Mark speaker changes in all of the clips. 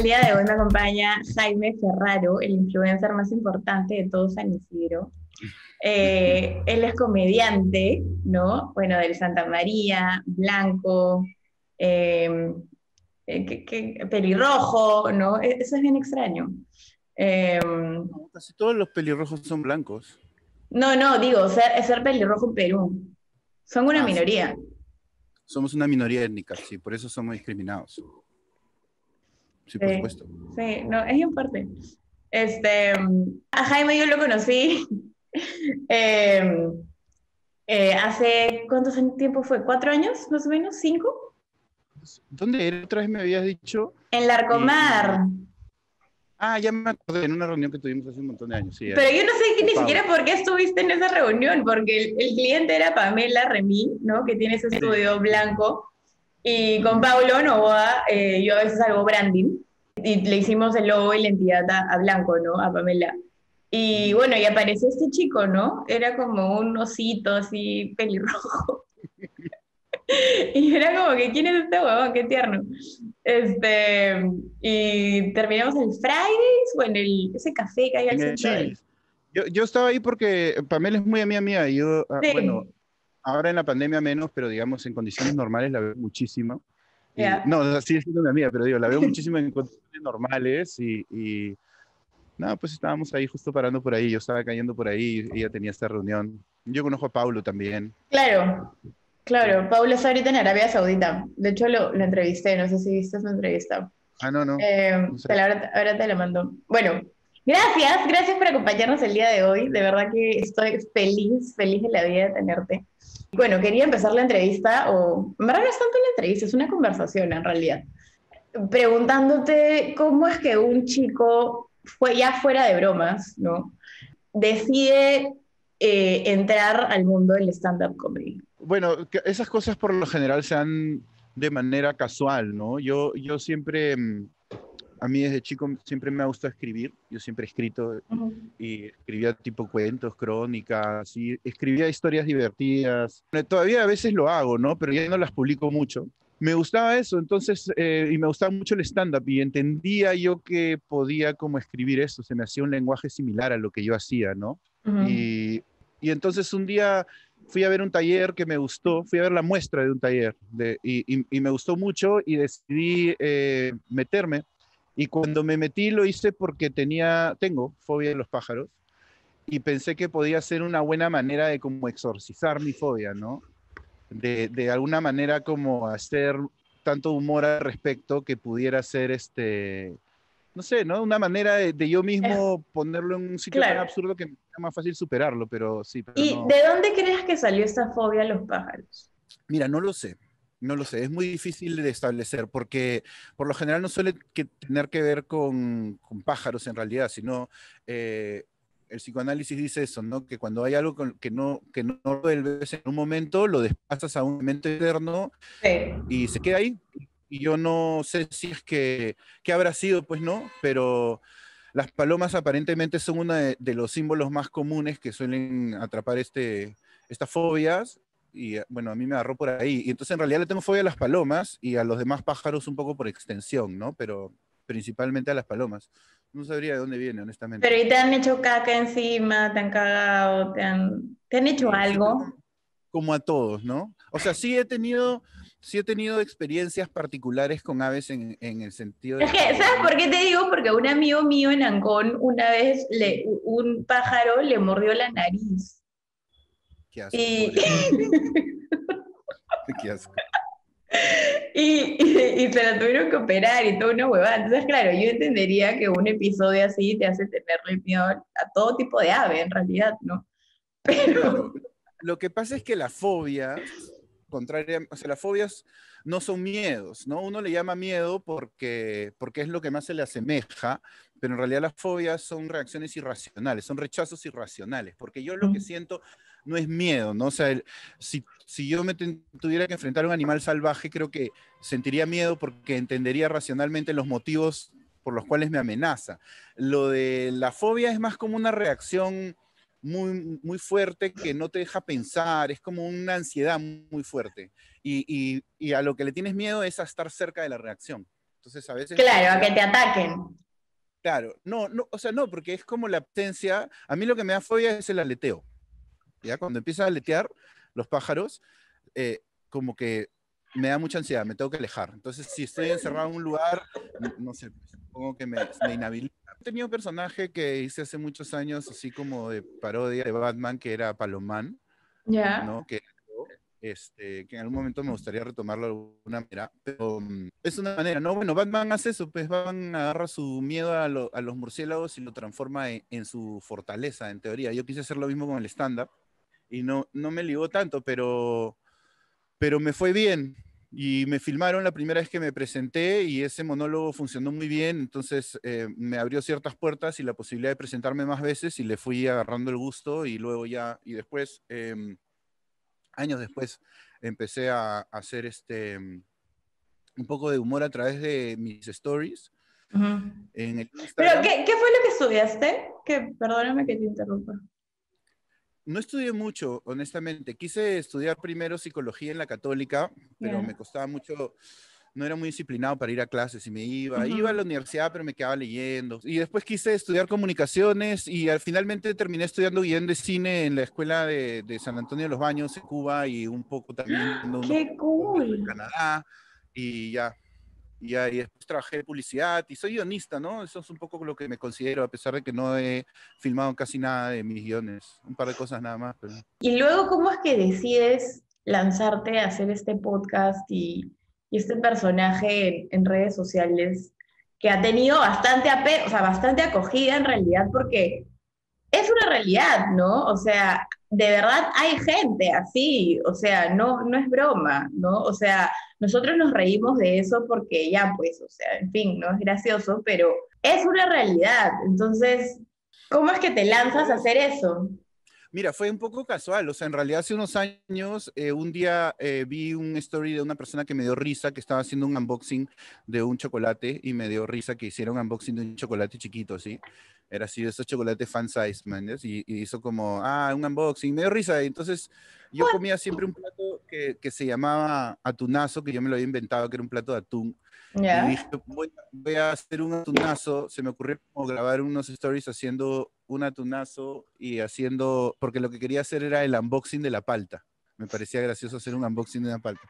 Speaker 1: día de hoy me acompaña Jaime Ferraro, el influencer más importante de todo San Isidro. Él es comediante, ¿no? Bueno, del Santa María, blanco, eh, pelirrojo, ¿no? Eso es bien extraño. Eh,
Speaker 2: No, casi todos los pelirrojos son blancos.
Speaker 1: no, no, digo, ser pelirrojo en Perú. Son una
Speaker 2: Ah, sí.
Speaker 1: minoría.
Speaker 2: Somos una minoría étnica, sí, por eso somos discriminados. Sí, por
Speaker 1: Sí,
Speaker 2: supuesto.
Speaker 1: sí, no, es importante. A Jaime yo lo conocí eh, hace, ¿cuántos años tiempo fue? ¿4 años, más o menos? ¿5?
Speaker 2: ¿Dónde era? Otra vez me habías dicho.
Speaker 1: En Larcomar.
Speaker 2: Ya me acordé, en una reunión que tuvimos hace un montón de años, sí,
Speaker 1: Pero yo no sé
Speaker 2: con
Speaker 1: ni
Speaker 2: Pablo.
Speaker 1: siquiera por qué estuviste en esa reunión, porque el cliente era Pamela Remí, ¿no? Que tiene ese
Speaker 2: Sí.
Speaker 1: estudio blanco. Y con Paulo Novoa, yo a veces hago branding. Y le hicimos el logo y la entidad a Blanco, ¿no? A Pamela. Y
Speaker 2: Ujú.
Speaker 1: bueno, y apareció este chico, ¿no? Era como un osito así pelirrojo. Y era como que, ¿quién es este huevón? Qué tierno. Y terminamos el Fridays, bueno, ese café que hay al
Speaker 2: En el
Speaker 1: centro del...
Speaker 2: Chili's. Yo estaba ahí porque Pamela es muy amiga mía y yo, bueno,
Speaker 1: Sí,
Speaker 2: ahora en la pandemia menos, pero digamos en condiciones normales la veo muchísimo. Y
Speaker 1: ya.
Speaker 2: no, o sea, sigue siendo mi amiga, pero digo, la veo muchísimo en condiciones normales y nada, pues estábamos ahí justo parando por ahí, yo estaba cayendo por ahí, ella tenía esta reunión. Yo conozco a Paulo también.
Speaker 1: Claro,
Speaker 2: Sí.
Speaker 1: claro. Paulo está ahorita en Arabia Saudita. De hecho, lo entrevisté, no sé si viste su entrevista.
Speaker 2: Ah, no, no, no sé.
Speaker 1: Ahora te la mando. Bueno, gracias por acompañarnos el día de hoy. De verdad que estoy feliz de la vida de tenerte. Bueno, quería empezar la entrevista, o en verdad no es tanto una entrevista, es una conversación en realidad, preguntándote cómo es que un chico, fue ya fuera de bromas, ¿no? Decide entrar al mundo del stand-up comedy.
Speaker 2: Bueno, esas cosas por lo general se dan de manera casual, ¿no? Yo siempre, a mí desde chico siempre me ha gustado escribir, yo siempre he escrito
Speaker 1: Ujú.
Speaker 2: y escribía tipo cuentos, crónicas, y escribía historias divertidas. Todavía a veces lo hago, ¿no? Pero ya no las publico mucho. Me gustaba eso, entonces, y me gustaba mucho el stand-up, y entendía yo que podía como escribir eso, se me hacía un lenguaje similar a lo que yo hacía, ¿no?
Speaker 1: Ujú.
Speaker 2: Y entonces un día fui a ver un taller que me gustó, fui a ver la muestra de un taller, y me gustó mucho y decidí meterme. Y cuando me metí lo hice porque tengo fobia de los pájaros y pensé que podía ser una buena manera de como exorcizar mi fobia, ¿no? De alguna manera como hacer tanto humor al respecto que pudiera ser no sé, ¿no? Una manera de yo
Speaker 1: Es-
Speaker 2: mismo ponerlo en un sitio tan
Speaker 1: claro.
Speaker 2: absurdo que me sea más fácil superarlo, pero sí, pero
Speaker 1: ¿Y
Speaker 2: no.
Speaker 1: de dónde crees que salió esta fobia a los pájaros?
Speaker 2: Mira, no lo sé. No lo sé, es muy difícil de establecer porque por lo general no suele tener que ver con pájaros en realidad, sino el psicoanálisis dice eso, ¿no? Que cuando hay algo que no resuelves en un momento, lo desplazas a un momento eterno
Speaker 1: Sí.
Speaker 2: y se queda ahí. Y yo no sé si es que habrá sido, pues no, pero las palomas aparentemente son uno de los símbolos más comunes que suelen atrapar estas fobias. Y bueno, a mí me agarró por ahí. Y entonces en realidad le tengo fobia a las palomas y a los demás pájaros un poco por extensión, ¿no? Pero principalmente a las palomas. No sabría de dónde viene,
Speaker 1: Pero
Speaker 2: honestamente.
Speaker 1: ¿y te han hecho caca encima? ¿Te han cagado? ¿Te han hecho
Speaker 2: Sí, sí, pero
Speaker 1: algo?
Speaker 2: como a todos, ¿no? O sea, sí he tenido experiencias particulares con aves en el sentido
Speaker 1: Es
Speaker 2: de
Speaker 1: que,
Speaker 2: que
Speaker 1: ¿sabes por qué te digo? Porque a un amigo mío en Ancón una vez un pájaro le mordió la nariz.
Speaker 2: qué asco,
Speaker 1: Y,
Speaker 2: pobrecito. Qué asco.
Speaker 1: y se la tuvieron que operar y toda una huevada. Entonces, claro, yo entendería que un episodio así te hace tenerle miedo a todo tipo de ave, en realidad, ¿no?
Speaker 2: Claro,
Speaker 1: Pero,
Speaker 2: lo que pasa es que las fobias, o sea, las fobias no son miedos, ¿no? Uno le llama miedo porque es lo que más se le asemeja, pero en realidad las fobias son reacciones irracionales, son rechazos irracionales, porque yo lo que siento no es miedo, ¿no? O sea, si yo tuviera que enfrentar a un animal salvaje, creo que sentiría miedo porque entendería racionalmente los motivos por los cuales me amenaza. Lo de la fobia es más como una reacción muy, muy fuerte que no te deja pensar, es como una ansiedad muy fuerte. Y a lo que le tienes miedo es a estar cerca de la reacción. Entonces a veces me
Speaker 1: Claro, a que
Speaker 2: parecía,
Speaker 1: te ataquen.
Speaker 2: claro, no, no, o sea, no, porque es como la absencia, a mí lo que me da fobia es el aleteo, ¿ya? Cuando empieza a aletear los pájaros, eh, como que me da mucha ansiedad, me tengo que alejar. Entonces, si estoy encerrado en un lugar, no sé, pues, supongo que me inhabilita. Tenía un personaje que hice hace muchos años, así como de parodia de Batman, que era Palomán,
Speaker 1: Ya.
Speaker 2: ¿no? Que en algún momento me gustaría retomarlo de alguna manera, pero es una manera, ¿no? Bueno, Batman hace eso, pues Batman agarra su miedo a los murciélagos y lo transforma en su fortaleza, en teoría. Yo quise hacer lo mismo con el stand-up y no me ligó tanto, pero me fue bien. Y me filmaron la primera vez que me presenté y ese monólogo funcionó muy bien, entonces me abrió ciertas puertas y la posibilidad de presentarme más veces y le fui agarrando el gusto y luego ya, y después, años después, empecé a hacer un poco de humor a través de mis stories
Speaker 1: Ujú.
Speaker 2: en el
Speaker 1: Pero,
Speaker 2: Instagram.
Speaker 1: ¿qué fue lo que estudiaste? Que, perdóname que te interrumpa.
Speaker 2: No estudié mucho, honestamente. Quise estudiar primero psicología en la Católica, pero
Speaker 1: Ya.
Speaker 2: me costaba mucho, no era muy disciplinado para ir a clases y me iba a
Speaker 1: Ujú.
Speaker 2: la universidad, pero me quedaba leyendo. Y después quise estudiar comunicaciones y finalmente terminé estudiando guión de cine en la escuela de San Antonio de los Baños, en Cuba, y un poco también dando unos
Speaker 1: ¡Qué
Speaker 2: cursos en
Speaker 1: cool!
Speaker 2: Canadá. Y ya, y después trabajé en publicidad y soy guionista, ¿no? Eso es un poco lo que me considero, a pesar de que no he filmado casi nada de mis guiones. Un par de cosas nada más, pero...
Speaker 1: Y luego, ¿cómo es que decides lanzarte a hacer este podcast y este personaje en redes sociales que ha tenido o sea, bastante acogida en realidad porque es una realidad, ¿no? O sea, de verdad hay gente así, o sea, no es broma, ¿no? O sea, nosotros nos reímos de eso porque ya, pues, o sea, en fin, no es gracioso, pero es una realidad. Entonces, ¿cómo es que te
Speaker 2: Sí,
Speaker 1: lanzas a
Speaker 2: pues.
Speaker 1: hacer eso?
Speaker 2: Mira, fue un poco casual, o sea, en realidad hace unos años, un día vi un story de una persona que me dio risa, que estaba haciendo un unboxing de un chocolate y me dio risa que hiciera un unboxing de un chocolate chiquito, ¿sí? Era así, de esos chocolates fan size, man, ¿sí? Y hizo como, un unboxing, me dio risa, y entonces yo comía siempre un plato que se llamaba atunazo, que yo me lo había inventado, que era un plato de atún, y dije,
Speaker 1: ¿Ya?
Speaker 2: voy a hacer un atunazo. Se me ocurrió como grabar unos stories haciendo un atunazo y haciendo, porque lo que quería hacer era el unboxing de la palta. Me parecía gracioso hacer un unboxing de una palta.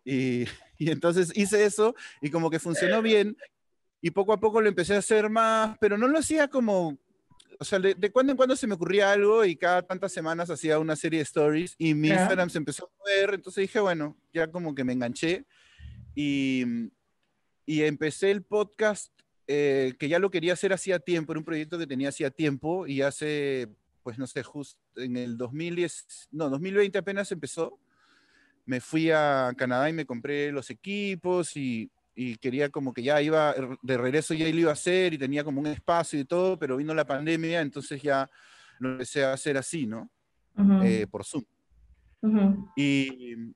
Speaker 2: Y, y entonces hice eso y como que funcionó bien y poco a poco lo empecé a hacer más, pero no lo hacía como, o sea, de cuando en cuando se me ocurría algo y cada tantas semanas hacía una serie de stories y mi
Speaker 1: ¿Ya?
Speaker 2: Instagram se empezó a mover, entonces dije, bueno, ya como que me enganché y, y empecé el podcast que ya lo quería hacer hacía tiempo, era un proyecto que tenía hacía tiempo y hace, pues no sé, justo en el 2010, no, 2020 apenas empezó, me fui a Canadá y me compré los equipos y quería como que ya iba de regreso, ya lo iba a hacer y tenía como un espacio y todo, pero vino la pandemia, entonces ya lo empecé a hacer así, ¿no?
Speaker 1: Ujú,
Speaker 2: Por Zoom.
Speaker 1: ujú.
Speaker 2: Y,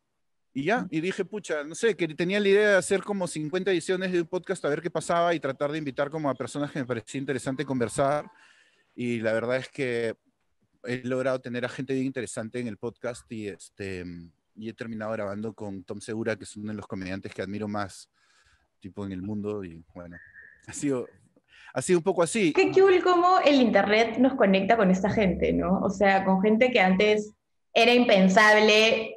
Speaker 2: y ya, y dije, pucha, no sé, que tenía la idea de hacer como 50 ediciones de un podcast a ver qué pasaba y tratar de invitar como a personas que me parecía interesante conversar. Y la verdad es que he logrado tener a gente bien interesante en el podcast y he terminado grabando con Tom Segura, que es uno de los comediantes que admiro más, tipo, en el mundo. Y bueno, ha sido un poco así.
Speaker 1: Qué cool cómo el internet nos conecta con esta gente, ¿no? O sea, con gente que antes era impensable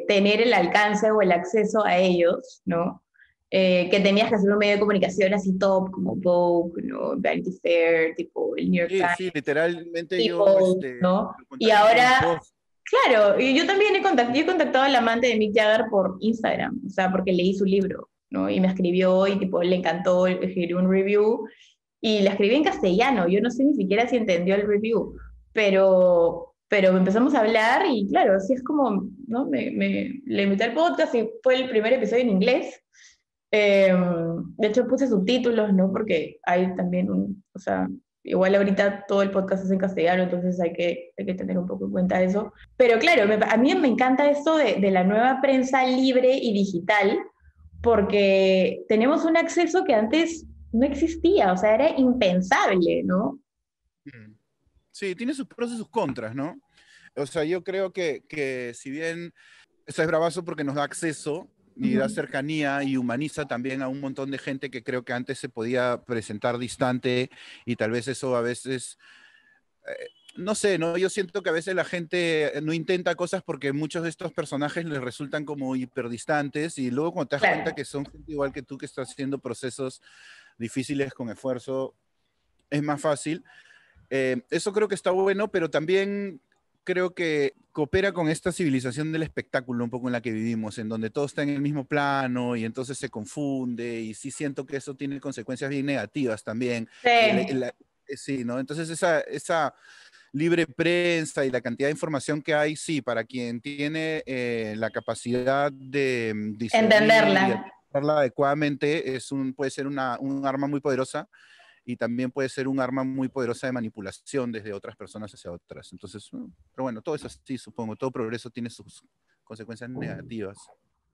Speaker 1: tener el alcance o el acceso a ellos, ¿no? Que tenías que hacer un medio de comunicación así top, como Vogue, ¿no? Vanity Fair, tipo el New York
Speaker 2: Sí, sí,
Speaker 1: Times,
Speaker 2: literalmente yo
Speaker 1: People, ¿no?
Speaker 2: lo
Speaker 1: Y
Speaker 2: contacté por un
Speaker 1: ahora,
Speaker 2: post.
Speaker 1: claro, y yo también yo he contactado al amante de Mick Jagger por Instagram, o sea, porque leí su libro, ¿no? Y me escribió y tipo, le encantó, escribió un review y la escribí en castellano, yo no sé ni siquiera si entendió el review, pero empezamos a hablar y claro, así es como, ¿no? Le invité al podcast y fue el primer episodio en inglés. De hecho puse subtítulos, ¿no? Porque hay también o sea, igual ahorita todo el podcast es en castellano, entonces hay que tener un poco en cuenta eso. Pero claro, a mí me encanta esto de la nueva prensa libre y digital, porque tenemos un acceso que antes no existía, o sea, era impensable, ¿no?
Speaker 2: Mm. Sí, tiene sus pros y sus contras, ¿no? O sea, yo creo que si bien eso es bravazo porque nos da acceso, y da cercanía y humaniza también a un montón de gente que creo que antes se podía presentar distante y tal vez eso a veces, no sé, ¿no? Yo siento que a veces la gente no intenta cosas porque muchos de estos personajes les resultan como hiperdistantes y luego cuando te das cuenta
Speaker 1: Claro.
Speaker 2: que son gente igual que tú que está haciendo procesos difíciles con esfuerzo, es más fácil. Eso creo que está bueno, pero también creo que coopera con esta civilización del espectáculo un poco en la que vivimos, en donde todo está en el mismo plano y entonces se confunde y sí siento que eso tiene consecuencias bien negativas también.
Speaker 1: Sí,
Speaker 2: Sí, ¿no? Entonces esa libre prensa y la cantidad de información que hay, sí, para quien tiene la capacidad de discernir y
Speaker 1: entenderla.
Speaker 2: administrarla adecuadamente, puede ser un arma muy poderosa y también puede ser un arma muy poderosa de manipulación desde otras personas hacia otras. Entonces, pero bueno, todo es así, supongo. Todo progreso tiene sus consecuencias negativas.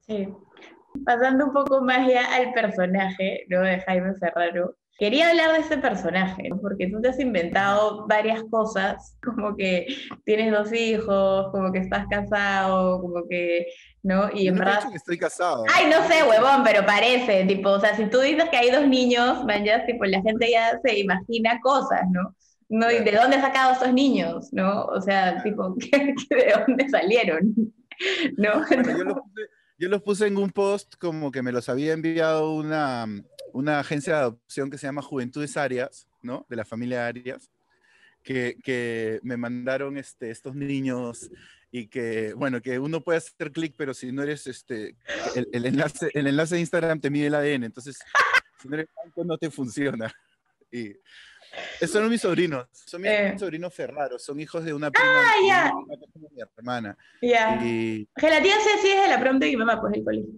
Speaker 1: Sí. Pasando un poco más ya al personaje, ¿no? De Jaime Ferraro. Quería hablar de este personaje, ¿no? Porque tú te has inventado varias cosas, como que tienes 2 hijos, como que estás casado, como que, ¿no? Y
Speaker 2: Yo
Speaker 1: en
Speaker 2: nunca he
Speaker 1: verdad,
Speaker 2: dicho que estoy casado.
Speaker 1: ay, no
Speaker 2: Nunca he
Speaker 1: sé,
Speaker 2: dicho eso.
Speaker 1: huevón, pero parece, tipo, o sea, si tú dices que hay 2 niños, man, ya, tipo, la gente ya se imagina cosas, ¿no? No, ¿y de
Speaker 2: Claro,
Speaker 1: dónde has sacado estos niños, no? O sea,
Speaker 2: claro.
Speaker 1: tipo, ¿de dónde salieron? ¿No?
Speaker 2: Bueno, yo los puse en un post como que me los había enviado una agencia de adopción que se llama Juventudes Arias, ¿no? De la familia Arias, que me mandaron estos niños y que, bueno, que uno puede hacer clic, pero si no eres, el enlace de Instagram te mide el ADN, entonces, si no eres blanco no te funciona. Y esos son mis
Speaker 1: Eh,
Speaker 2: sobrinos Ferraros, son hijos de una
Speaker 1: ya,
Speaker 2: prima que es como mi hermana.
Speaker 1: ya.
Speaker 2: Y
Speaker 1: Gelatina sí es de la pronto y mi mamá, pues, el colegio.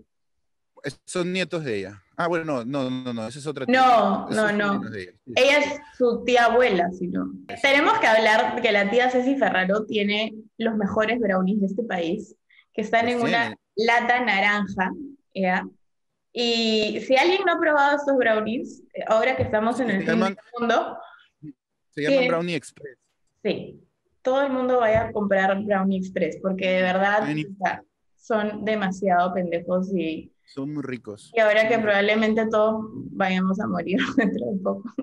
Speaker 2: son nietos de ella. Ah, bueno, no, esa es otra tía.
Speaker 1: No,
Speaker 2: Esos
Speaker 1: no,
Speaker 2: son sobrinos
Speaker 1: no.
Speaker 2: de ella. Sí, sí,
Speaker 1: Ella
Speaker 2: sí.
Speaker 1: es su tía abuela, si no.
Speaker 2: Eso.
Speaker 1: Tenemos que hablar que la tía Ceci Ferraro tiene los mejores brownies de este país, que están
Speaker 2: Los
Speaker 1: en una
Speaker 2: tiene.
Speaker 1: lata naranja, ¿ya? Y si alguien no ha probado estos brownies, ahora que estamos en
Speaker 2: Sí,
Speaker 1: el fin del mundo,
Speaker 2: se llaman
Speaker 1: tiene,
Speaker 2: Brownie Express.
Speaker 1: sí, todo el mundo vaya a comprar Brownie Express, porque de verdad,
Speaker 2: Tienen-
Speaker 1: o sea, son demasiado pendejos
Speaker 2: Son muy ricos.
Speaker 1: y ahora
Speaker 2: Son
Speaker 1: que
Speaker 2: muy ricos.
Speaker 1: probablemente todos vayamos a morir dentro de poco.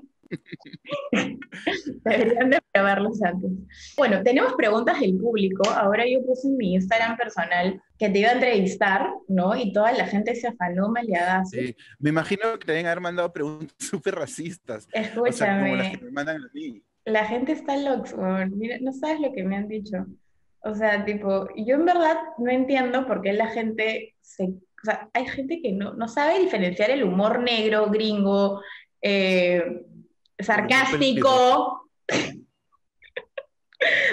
Speaker 1: Deberían de probarlos antes. Bueno, tenemos preguntas del público. Ahora yo puse en mi Instagram personal que te iba a entrevistar, ¿no? Y toda la gente se afanó maleadazo.
Speaker 2: Sí. Me imagino que te deben haber mandado preguntas súper racistas. O sea, como las que
Speaker 1: Escúchame,
Speaker 2: me mandan a mí.
Speaker 1: la gente está loca. Mira, no sabes lo que me han dicho. O sea, tipo, yo en verdad no entiendo por qué la gente se... O sea, hay gente que no sabe diferenciar el humor negro, gringo, eh,
Speaker 2: Del humor pelirrojo.
Speaker 1: sarcástico,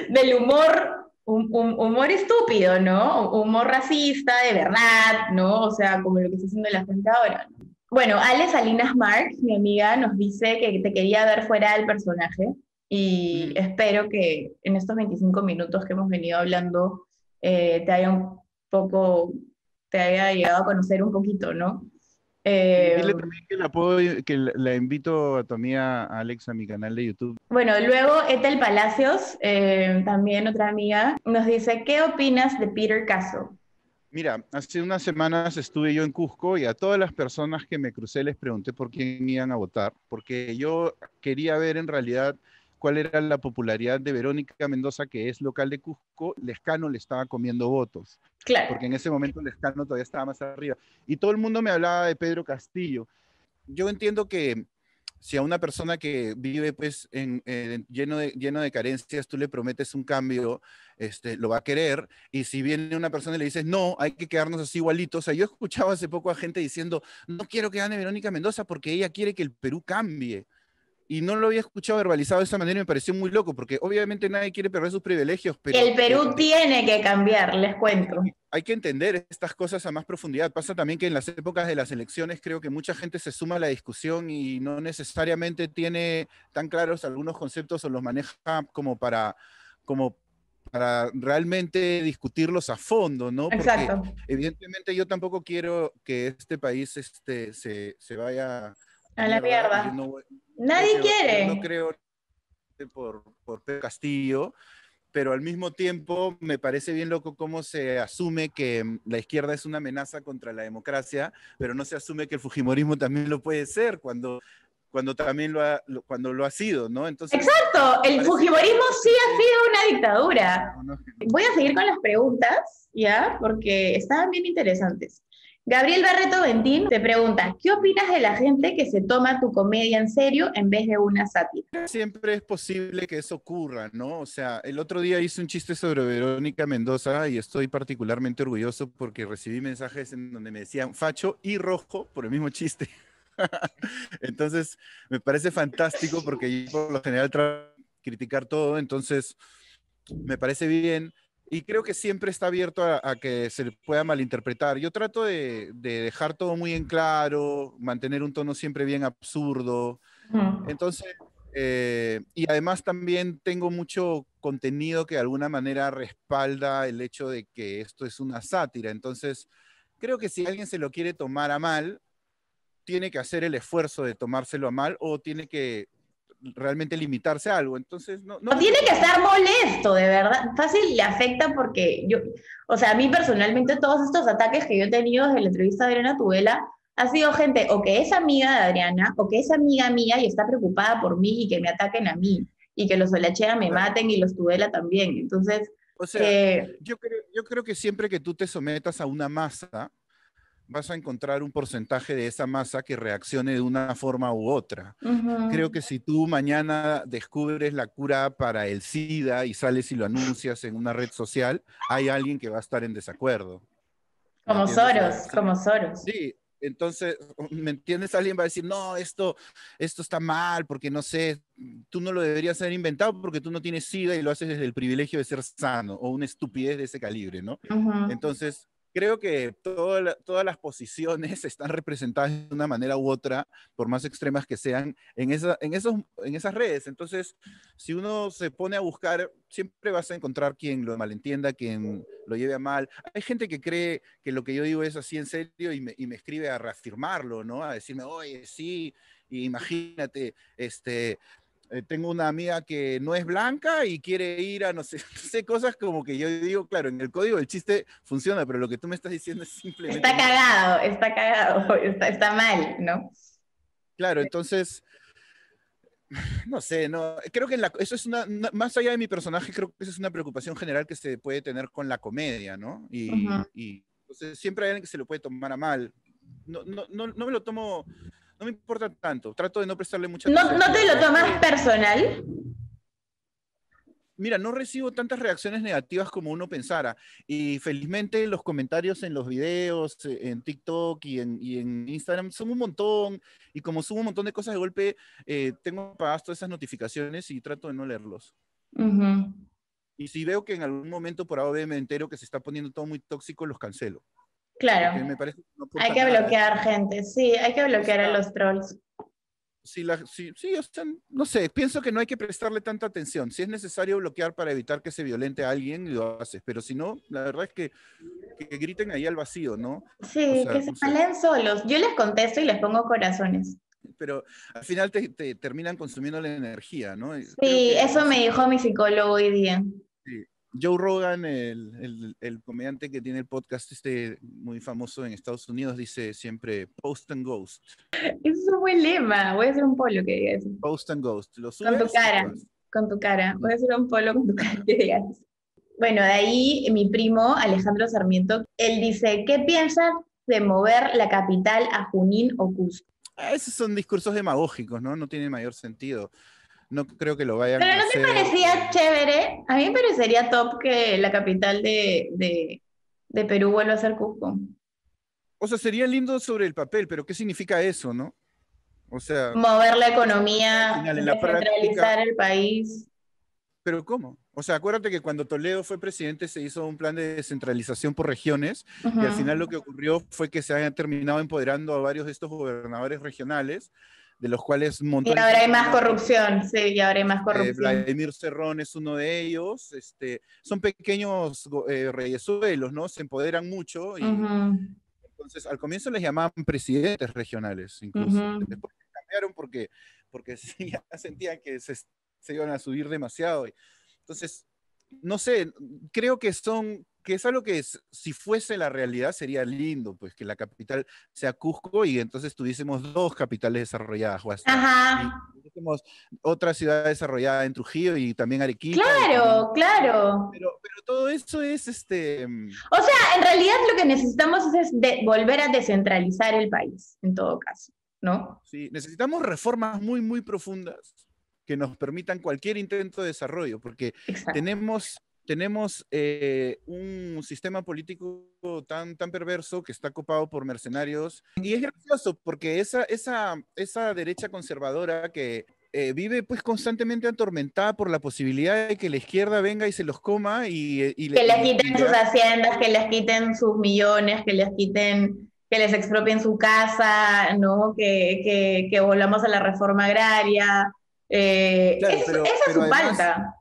Speaker 1: del humor estúpido, ¿no? Humor racista, de verdad, ¿no? O sea, como lo que está haciendo la gente ahora, ¿no? Bueno, Ale Salinas Marx, mi amiga, nos dice que te quería ver fuera del personaje y
Speaker 2: Ujú.
Speaker 1: espero que en estos 25 minutos que hemos venido hablando te haya un poco, te haya llegado a conocer un poquito, ¿no?
Speaker 2: Y
Speaker 1: Eh,
Speaker 2: dile también que la invito a tu amiga Alex a mi canal de YouTube.
Speaker 1: Bueno, luego Ethel Palacios, también otra amiga, nos dice, ¿qué opinas de Peter Castle?
Speaker 2: Mira, hace unas semanas estuve yo en Cusco y a todas las personas que me crucé les pregunté por quién iban a votar, porque yo quería ver en realidad cuál era la popularidad de Verónica Mendoza, que es local de Cusco. Lescano le estaba comiendo votos, porque
Speaker 1: Claro,
Speaker 2: en ese momento Lescano todavía estaba más arriba. Y todo el mundo me hablaba de Pedro Castillo. Yo entiendo que si a una persona que vive pues lleno de carencias, tú le prometes un cambio, lo va a querer, y si viene una persona y le dices, no, hay que quedarnos así igualitos, o sea, yo escuchaba hace poco a gente diciendo, no quiero que gane Verónica Mendoza porque ella quiere que el Perú cambie, y no lo había escuchado verbalizado de esa manera y me pareció muy loco, porque obviamente nadie quiere perder sus privilegios, pero
Speaker 1: el Perú tiene que cambiar, les cuento.
Speaker 2: hay que entender estas cosas a más profundidad. Pasa también que en las épocas de las elecciones creo que mucha gente se suma a la discusión y no necesariamente tiene tan claros algunos conceptos o los maneja como para realmente discutirlos a fondo, ¿no? Porque
Speaker 1: Exacto,
Speaker 2: evidentemente yo tampoco quiero que este país se vaya a
Speaker 1: a la
Speaker 2: mierda y yo
Speaker 1: mierda.
Speaker 2: no,
Speaker 1: Nadie
Speaker 2: yo no
Speaker 1: quiere.
Speaker 2: creo por Pedro Castillo, pero al mismo tiempo me parece bien loco cómo se asume que la izquierda es una amenaza contra la democracia, pero no se asume que el fujimorismo también lo puede ser cuando también cuando lo ha sido, ¿no? Entonces,
Speaker 1: Exacto,
Speaker 2: me
Speaker 1: el
Speaker 2: parece que
Speaker 1: fujimorismo
Speaker 2: la
Speaker 1: sí ha
Speaker 2: gente,
Speaker 1: sido una dictadura.
Speaker 2: no,
Speaker 1: Voy a seguir con las preguntas, ¿ya? Porque estaban bien interesantes. Gabriel Barreto Ventín te pregunta, ¿qué opinas de la gente que se toma tu comedia en serio en vez de una sátira?
Speaker 2: siempre es posible que eso ocurra, ¿no? O sea, el otro día hice un chiste sobre Verónica Mendoza y estoy particularmente orgulloso porque recibí mensajes en donde me decían facho y rojo por el mismo chiste. Entonces, me parece fantástico porque yo por lo general trato de criticar todo, entonces me parece bien y creo que siempre está abierto a que se le pueda malinterpretar. Yo trato de dejar todo muy en claro, mantener un tono siempre bien absurdo.
Speaker 1: Ujú.
Speaker 2: Entonces, y además también tengo mucho contenido que de alguna manera respalda el hecho de que esto es una sátira. Entonces, creo que si alguien se lo quiere tomar a mal, tiene que hacer el esfuerzo de tomárselo a mal o tiene que realmente limitarse a algo. Entonces, no
Speaker 1: No
Speaker 2: me
Speaker 1: tiene que
Speaker 2: preocupa
Speaker 1: estar
Speaker 2: mucho.
Speaker 1: molesto, de verdad. Fácil le afecta porque yo, o sea, a mí personalmente todos estos ataques que yo he tenido desde la entrevista de Adriana Tubela ha sido gente o que es amiga de Adriana o que es amiga mía y está preocupada por mí y que me ataquen a mí y que los Solachea me
Speaker 2: Claro.
Speaker 1: maten y los Tubela también. Entonces,
Speaker 2: O sea,
Speaker 1: eh,
Speaker 2: yo creo que siempre que tú te sometas a una masa, vas a encontrar un porcentaje de esa masa que reaccione de una forma u otra. Creo
Speaker 1: ujú,
Speaker 2: que si tú mañana descubres la cura para el SIDA y sales y lo anuncias en una red social, hay alguien que va a estar en desacuerdo. ¿Me
Speaker 1: como
Speaker 2: entiendes? Y va a
Speaker 1: Soros,
Speaker 2: decir,
Speaker 1: como Soros.
Speaker 2: sí, entonces, ¿me entiendes? Alguien va a decir, no, esto está mal porque no sé, tú no lo deberías haber inventado porque tú no tienes SIDA y lo haces desde el privilegio de ser sano o una estupidez de ese calibre, ¿no?
Speaker 1: Ujú.
Speaker 2: Entonces, creo que todas las posiciones están representadas de una manera u otra, por más extremas que sean, en esas redes. Entonces, si uno se pone a buscar, siempre vas a encontrar quien lo malentienda, quien lo lleve a mal. Hay gente que cree que lo que yo digo es así en serio y me escribe a reafirmarlo, ¿no? A decirme, oye, sí, imagínate, tengo una amiga que no es blanca y quiere ir a no sé, no sé, cosas como que yo digo, claro, en el código el chiste funciona, pero lo que tú me estás diciendo es simplemente no.
Speaker 1: Está cagado, está mal, ¿no?
Speaker 2: Claro, entonces, no sé, no, creo que eso es más allá de mi personaje, creo que eso es una preocupación general que se puede tener con la comedia, ¿no?
Speaker 1: Ujú.
Speaker 2: Y entonces, siempre hay alguien que se lo puede tomar a mal. No me lo tomo, no me importa tanto, trato de no prestarle mucha
Speaker 1: ¿No,
Speaker 2: atención.
Speaker 1: no
Speaker 2: Y la
Speaker 1: te lo
Speaker 2: verdad es
Speaker 1: tomas
Speaker 2: que
Speaker 1: personal?
Speaker 2: mira, no recibo tantas reacciones negativas como uno pensara. Y felizmente los comentarios en los videos, en TikTok y en Instagram son un montón. Y como subo un montón de cosas de golpe, tengo apagadas todas esas notificaciones y trato de no leerlos.
Speaker 1: Ujú.
Speaker 2: Y si veo que en algún momento por A o B me entero que se está poniendo todo muy tóxico, los cancelo. Porque
Speaker 1: Claro,
Speaker 2: me parece que no
Speaker 1: hay
Speaker 2: aporta
Speaker 1: que
Speaker 2: nada.
Speaker 1: bloquear gente, sí, hay que
Speaker 2: O
Speaker 1: bloquear a
Speaker 2: sea,
Speaker 1: los trolls.
Speaker 2: sí, o sea, no sé, pienso que no hay que prestarle tanta atención. Si es necesario bloquear para evitar que se violente a alguien, lo haces, pero si no, la verdad es que griten ahí al vacío, ¿no? O
Speaker 1: Sí,
Speaker 2: sea,
Speaker 1: que se
Speaker 2: no sé,
Speaker 1: peleen solos. Yo les contesto y les pongo corazones.
Speaker 2: pero al final te terminan consumiendo la energía, ¿no? Y creo
Speaker 1: Sí,
Speaker 2: que,
Speaker 1: eso
Speaker 2: no
Speaker 1: me
Speaker 2: sé,
Speaker 1: dijo mi psicólogo hoy día.
Speaker 2: sí. Joe Rogan, el comediante que tiene el podcast este muy famoso en Estados Unidos, dice siempre post and ghost.
Speaker 1: Eso es un buen lema. Voy a hacer un polo que diga eso.
Speaker 2: Post and ghost. Lo
Speaker 1: Con tu
Speaker 2: subes y te
Speaker 1: cara,
Speaker 2: vas.
Speaker 1: con tu cara.
Speaker 2: Mm.
Speaker 1: Voy a hacer un polo con tu cara que diga eso. Bueno, de ahí mi primo Alejandro Sarmiento, él dice, ¿qué piensas de mover la capital a Junín o Cusco?
Speaker 2: Esos son discursos demagógicos, ¿no? No tiene mayor sentido. No creo que lo vayan
Speaker 1: Pero
Speaker 2: a
Speaker 1: ¿no te
Speaker 2: hacer.
Speaker 1: parecía chévere? A mí me parecería top que la capital de Perú vuelva a ser Cusco.
Speaker 2: O sea, sería lindo sobre el papel, pero ¿qué significa eso, no? O sea,
Speaker 1: Mover la
Speaker 2: ¿qué significa al
Speaker 1: economía,
Speaker 2: final en la práctica?
Speaker 1: descentralizar el país.
Speaker 2: ¿Pero cómo? O sea, acuérdate que cuando Toledo fue presidente se hizo un plan de descentralización por regiones y al final
Speaker 1: Ujú.
Speaker 2: lo que ocurrió fue que se han terminado empoderando a varios de estos gobernadores regionales, de los cuales
Speaker 1: Y
Speaker 2: montones
Speaker 1: ahora
Speaker 2: han
Speaker 1: hay más
Speaker 2: terminado
Speaker 1: corrupción, sí, y ahora hay más corrupción.
Speaker 2: Vladimir Cerrón es uno de ellos. Son pequeños reyesuelos, ¿no? Se empoderan mucho y
Speaker 1: Ujú,
Speaker 2: entonces al comienzo les llamaban presidentes regionales incluso.
Speaker 1: ujú.
Speaker 2: Después cambiaron porque sí, ya sentían que se iban a subir demasiado. Entonces, no sé, creo que es algo que si fuese la realidad sería lindo, pues que la capital sea Cusco y entonces tuviésemos dos capitales desarrolladas, o hasta, y
Speaker 1: Ajá,
Speaker 2: tuviésemos otra ciudad desarrollada en Trujillo y también Arequipa y también,
Speaker 1: claro, claro.
Speaker 2: pero todo eso es
Speaker 1: O sea, en realidad lo que necesitamos es volver a descentralizar el país, en todo caso, ¿no?
Speaker 2: sí, necesitamos reformas muy, muy profundas que nos permitan cualquier intento de desarrollo, porque
Speaker 1: Exacto.
Speaker 2: tenemos un sistema político tan perverso que está copado por mercenarios. Y es gracioso porque esa derecha conservadora que vive pues constantemente atormentada por la posibilidad de que la izquierda venga y se los coma
Speaker 1: Que les
Speaker 2: y
Speaker 1: quiten
Speaker 2: le
Speaker 1: sus
Speaker 2: haga
Speaker 1: haciendas, que les quiten sus millones, que les quiten, que les expropien su casa, ¿no? Que volvamos a la reforma agraria.
Speaker 2: claro,
Speaker 1: Esa es
Speaker 2: pero
Speaker 1: su
Speaker 2: además
Speaker 1: falta.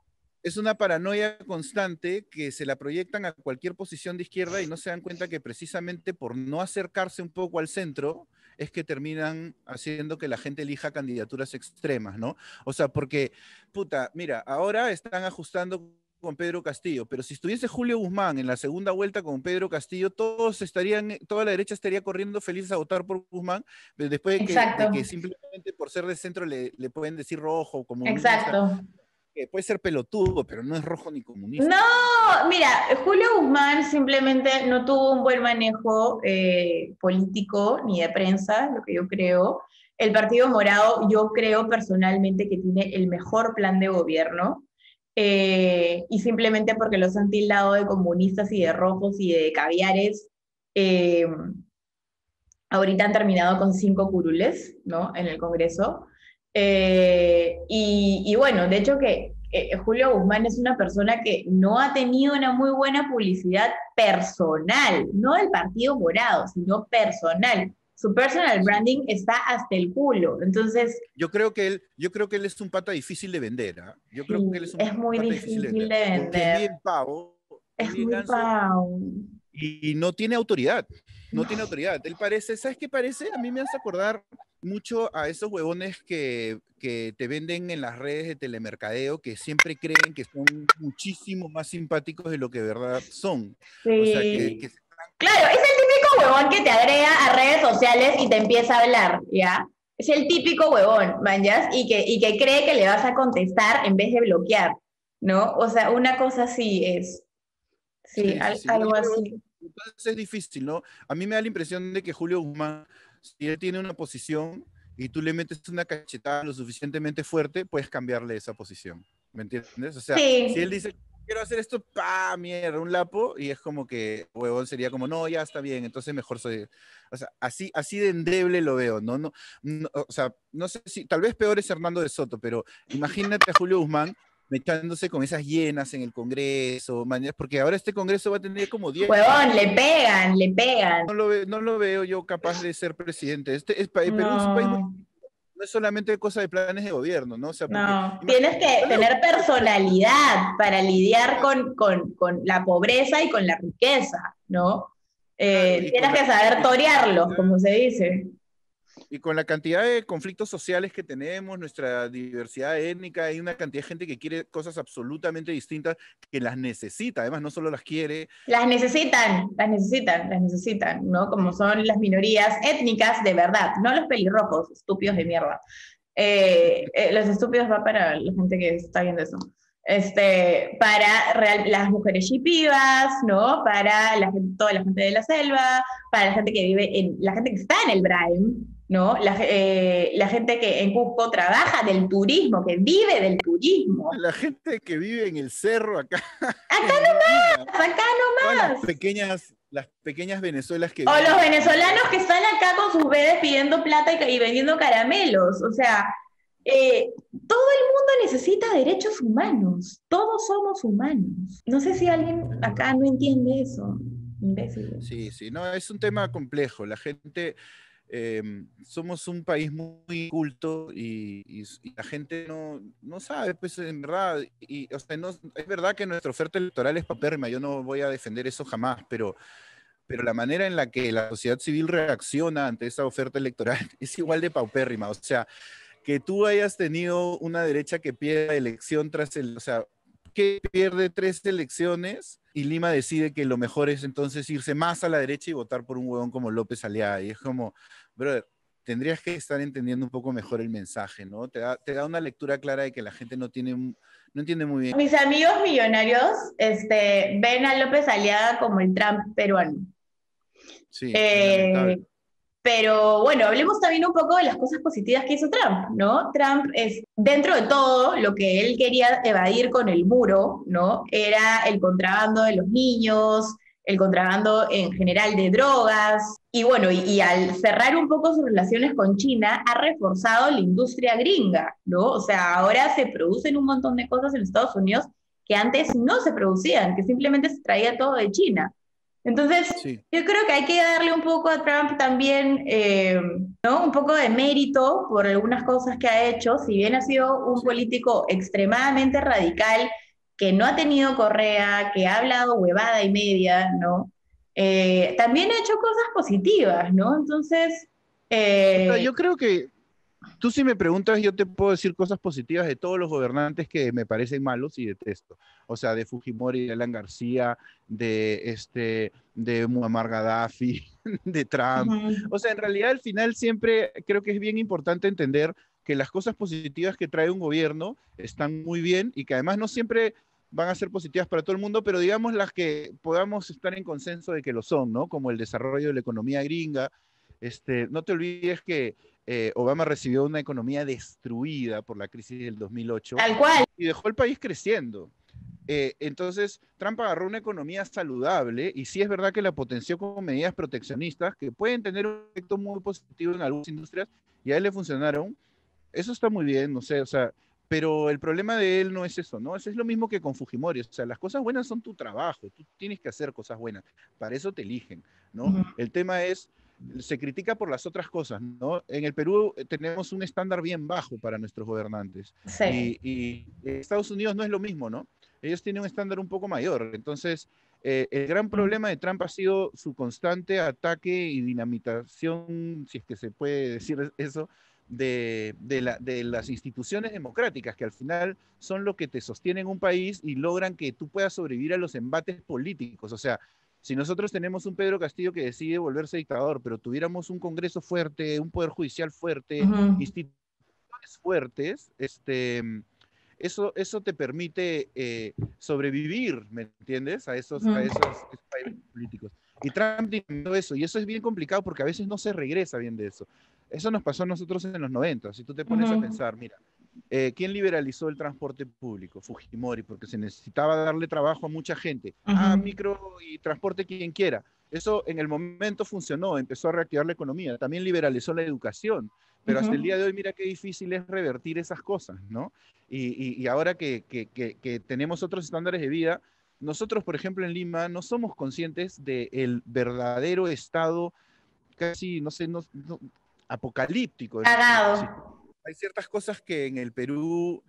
Speaker 2: es una paranoia constante que se la proyectan a cualquier posición de izquierda y no se dan cuenta que precisamente por no acercarse un poco al centro es que terminan haciendo que la gente elija candidaturas extremas, ¿no? O sea, porque, puta, mira, ahora están ajustando con Pedro Castillo, pero si estuviese Julio Guzmán en la segunda vuelta con Pedro Castillo, toda la derecha estaría corriendo felices a votar por Guzmán, después
Speaker 1: Exacto,
Speaker 2: de que simplemente por ser de centro le pueden decir rojo, comunista,
Speaker 1: exacto.
Speaker 2: que puede ser pelotudo, pero no es rojo ni
Speaker 1: No,
Speaker 2: comunista, ¿me entiendes?
Speaker 1: mira, Julio Guzmán simplemente no tuvo un buen manejo político ni de prensa, lo que yo creo. El Partido Morado, yo creo personalmente que tiene el mejor plan de gobierno, y simplemente porque los han tildado de comunistas y de rojos y de caviares, eh, ahorita han terminado con 5 curules, ¿no? En el Congreso. Y bueno, de hecho que Julio Guzmán es una persona que no ha tenido una muy buena publicidad personal, no del Partido Morado, sino personal. Su personal
Speaker 2: Sí.
Speaker 1: branding está hasta el culo. Entonces,
Speaker 2: Yo creo que él es un pata difícil de vender, ¿ah? Yo creo que él
Speaker 1: sí,
Speaker 2: es un
Speaker 1: es muy
Speaker 2: pata difícil de
Speaker 1: difícil
Speaker 2: vender,
Speaker 1: de
Speaker 2: porque es
Speaker 1: vender.
Speaker 2: bien pavo, es
Speaker 1: Es
Speaker 2: bien
Speaker 1: muy
Speaker 2: ganso
Speaker 1: pau.
Speaker 2: y no tiene autoridad, no tiene
Speaker 1: No.
Speaker 2: autoridad. Él parece, ¿sabes qué parece? A mí me hace acordar mucho a esos huevones que te venden en las redes de telemercadeo, que siempre creen que son muchísimo más simpáticos de lo que de verdad son. O sea,
Speaker 1: Sí.
Speaker 2: que
Speaker 1: Claro, es el típico huevón que te agrega a redes sociales y te empieza a hablar, ¿ya? Es el típico huevón, manjas, y que cree que le vas a contestar en vez de bloquear, ¿no? O sea, una cosa así es, sí,
Speaker 2: sí, sí, sí. Yo
Speaker 1: algo
Speaker 2: creo
Speaker 1: así.
Speaker 2: que entonces es difícil, ¿no? A mí me da la impresión de que Julio Guzmán, si él tiene una posición y tú le metes una cachetada lo suficientemente fuerte, puedes cambiarle esa posición. ¿Me entiendes? O sea, si él
Speaker 1: Sí,
Speaker 2: dice, quiero hacer esto, pa, mierda, un lapo, y es como que, huevón, sería como, no, ya está bien, entonces mejor soy. O sea, así de endeble lo veo, ¿no? O sea, no sé si, tal vez peor es Hernando de Soto, pero imagínate a Julio Guzmán mechándose con esas hienas en el Congreso, mañana, porque ahora este Congreso va a tener como 10
Speaker 1: huevón,
Speaker 2: patas.
Speaker 1: le pegan, le pegan.
Speaker 2: No lo veo yo capaz de ser presidente. Perú es un país muy,
Speaker 1: No,
Speaker 2: no es solamente cosa de planes de gobierno, ¿no? O sea, porque
Speaker 1: no. Tienes
Speaker 2: imagínate,
Speaker 1: que tener personalidad para lidiar
Speaker 2: claro,
Speaker 1: con la pobreza y con la riqueza, ¿no?
Speaker 2: claro,
Speaker 1: Tienes que saber torearlos, como se dice.
Speaker 2: y con la cantidad de conflictos sociales que tenemos, nuestra diversidad étnica, hay una cantidad de gente que quiere cosas absolutamente distintas, que las necesita, además no solo las quiere.
Speaker 1: Las necesitan, las necesitan, las necesitan, ¿no? Como son las minorías étnicas de verdad, no los pelirrojos, estúpidos de mierda. Los estúpidos va para la gente que está viendo eso. Para las mujeres shipivas, ¿no? Para toda la gente de la selva, para la gente que vive la gente que está en el Brain, ¿no? La gente que en Cusco trabaja del turismo, que vive del turismo.
Speaker 2: La gente que vive en el cerro acá,
Speaker 1: Acá
Speaker 2: en Lima,
Speaker 1: nomás, acá
Speaker 2: todas
Speaker 1: nomás.
Speaker 2: las pequeñas Venezuelas que
Speaker 1: O
Speaker 2: viven
Speaker 1: los
Speaker 2: aquí.
Speaker 1: venezolanos que están acá con sus bebés pidiendo plata y vendiendo caramelos. O sea, todo el mundo necesita derechos humanos. Todos somos humanos. No sé si alguien acá no entiende eso. Imbéciles.
Speaker 2: Sí, sí, no, es un tema complejo. La gente, somos un país muy culto y la gente no sabe, pues en verdad, o sea, es verdad que nuestra oferta electoral es papérrima, yo no voy a defender eso jamás, pero la manera en la que la sociedad civil reacciona ante esa oferta electoral es igual de paupérrima. O sea, que tú hayas tenido una derecha que pierda elección o sea, que pierde 3 elecciones y Lima decide que lo mejor es entonces irse más a la derecha y votar por un huevón como López Aliaga. Y es como, brother, tendrías que estar entendiendo un poco mejor el mensaje, ¿no? Te da una lectura clara de que la gente no entiende muy bien.
Speaker 1: Mis amigos millonarios ven a López Aliaga como el Trump peruano.
Speaker 2: Sí, es
Speaker 1: Eh,
Speaker 2: lamentable.
Speaker 1: pero bueno, hablemos también un poco de las cosas positivas que hizo Trump, ¿no? Trump es, dentro de todo, lo que él quería evadir con el muro, ¿no? Era el contrabando de los niños, el contrabando en general de drogas, y bueno, y al cerrar un poco sus relaciones con China, ha reforzado la industria gringa, ¿no? O sea, ahora se producen un montón de cosas en Estados Unidos que antes no se producían, que simplemente se traía todo de China. Entonces,
Speaker 2: Sí.
Speaker 1: yo creo que hay que darle un poco a Trump también, ¿no? Un poco de mérito por algunas cosas que ha hecho, si bien ha sido un
Speaker 2: Sí.
Speaker 1: político extremadamente radical, que no ha tenido correa, que ha hablado huevada y media, ¿no? También ha hecho cosas positivas, ¿no? Entonces,
Speaker 2: O sea,
Speaker 1: eh,
Speaker 2: yo creo que tú si me preguntas, yo te puedo decir cosas positivas de todos los gobernantes que me parecen malos y detesto. O sea, de Fujimori, de Alan García, de Muammar Gaddafi, de Trump.
Speaker 1: ujú.
Speaker 2: O sea, en realidad al final siempre creo que es bien importante entender que las cosas positivas que trae un gobierno están muy bien y que además no siempre van a ser positivas para todo el mundo, pero digamos las que podamos estar en consenso de que lo son, ¿no? Como el desarrollo de la economía gringa. No te olvides que Obama recibió una economía destruida por la crisis del 2008
Speaker 1: Tal cual.
Speaker 2: y dejó el país creciendo. Entonces, Trump agarró una economía saludable y sí es verdad que la potenció con medidas proteccionistas que pueden tener un efecto muy positivo en algunas industrias y a él le funcionaron. Eso está muy bien, no sé, o sea, pero el problema de él no es eso, ¿no? Eso es lo mismo que con Fujimori, o sea, las cosas buenas son tu trabajo, tú tienes que hacer cosas buenas, para eso te eligen, ¿no?
Speaker 1: Ujú.
Speaker 2: El tema es, se critica por las otras cosas, ¿no? En el Perú tenemos un estándar bien bajo para nuestros gobernantes
Speaker 1: Sí.
Speaker 2: y Estados Unidos no es lo mismo, ¿no? Ellos tienen un estándar un poco mayor, entonces el gran
Speaker 1: Ujú.
Speaker 2: problema de Trump ha sido su constante ataque y dinamitación, si es que se puede decir eso, de las instituciones democráticas, que al final son lo que te sostienen un país y logran que tú puedas sobrevivir a los embates políticos. O sea, si nosotros tenemos un Pedro Castillo que decide volverse dictador, pero tuviéramos un Congreso fuerte, un Poder Judicial fuerte,
Speaker 1: Ujú.
Speaker 2: instituciones fuertes, eso te permite sobrevivir, ¿me entiendes?
Speaker 1: Ujú.
Speaker 2: Esos países políticos. Y Trump tiene eso, y eso es bien complicado porque a veces no se regresa bien de eso. Eso nos pasó a nosotros en los 90. Si tú te pones a
Speaker 1: Ujú.
Speaker 2: pensar, mira, ¿quién liberalizó el transporte público? Fujimori, porque se necesitaba darle trabajo a mucha gente. Ah,
Speaker 1: Ujú.
Speaker 2: micro y transporte quien quiera. Eso en el momento funcionó, empezó a reactivar la economía. También liberalizó la educación. Pero hasta el
Speaker 1: Ujú.
Speaker 2: día de hoy, mira qué difícil es revertir esas cosas, ¿no? Y ahora que tenemos otros estándares de vida, nosotros, por ejemplo, en Lima, no somos conscientes del verdadero estado casi, no sé, apocalíptico.
Speaker 1: Cagado.
Speaker 2: Si hay ciertas cosas que en el Perú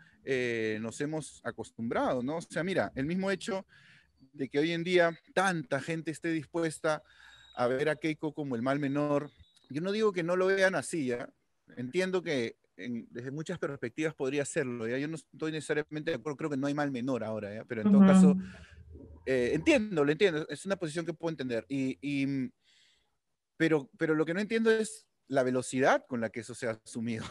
Speaker 2: nos hemos acostumbrado, ¿no? O sea, mira, el mismo hecho de que hoy en día tanta gente esté dispuesta a ver a Keiko como el mal menor, yo no digo que no lo vean así, ¿ya? Entiendo que desde muchas perspectivas podría serlo, ¿ya? Yo no estoy necesariamente de acuerdo, creo que no hay mal menor ahora, ¿ya? Pero en todo caso,
Speaker 1: Ujú.
Speaker 2: entiendo, lo entiendo, es una posición que puedo entender. Pero lo que no entiendo es la velocidad con la que eso se ha asumido.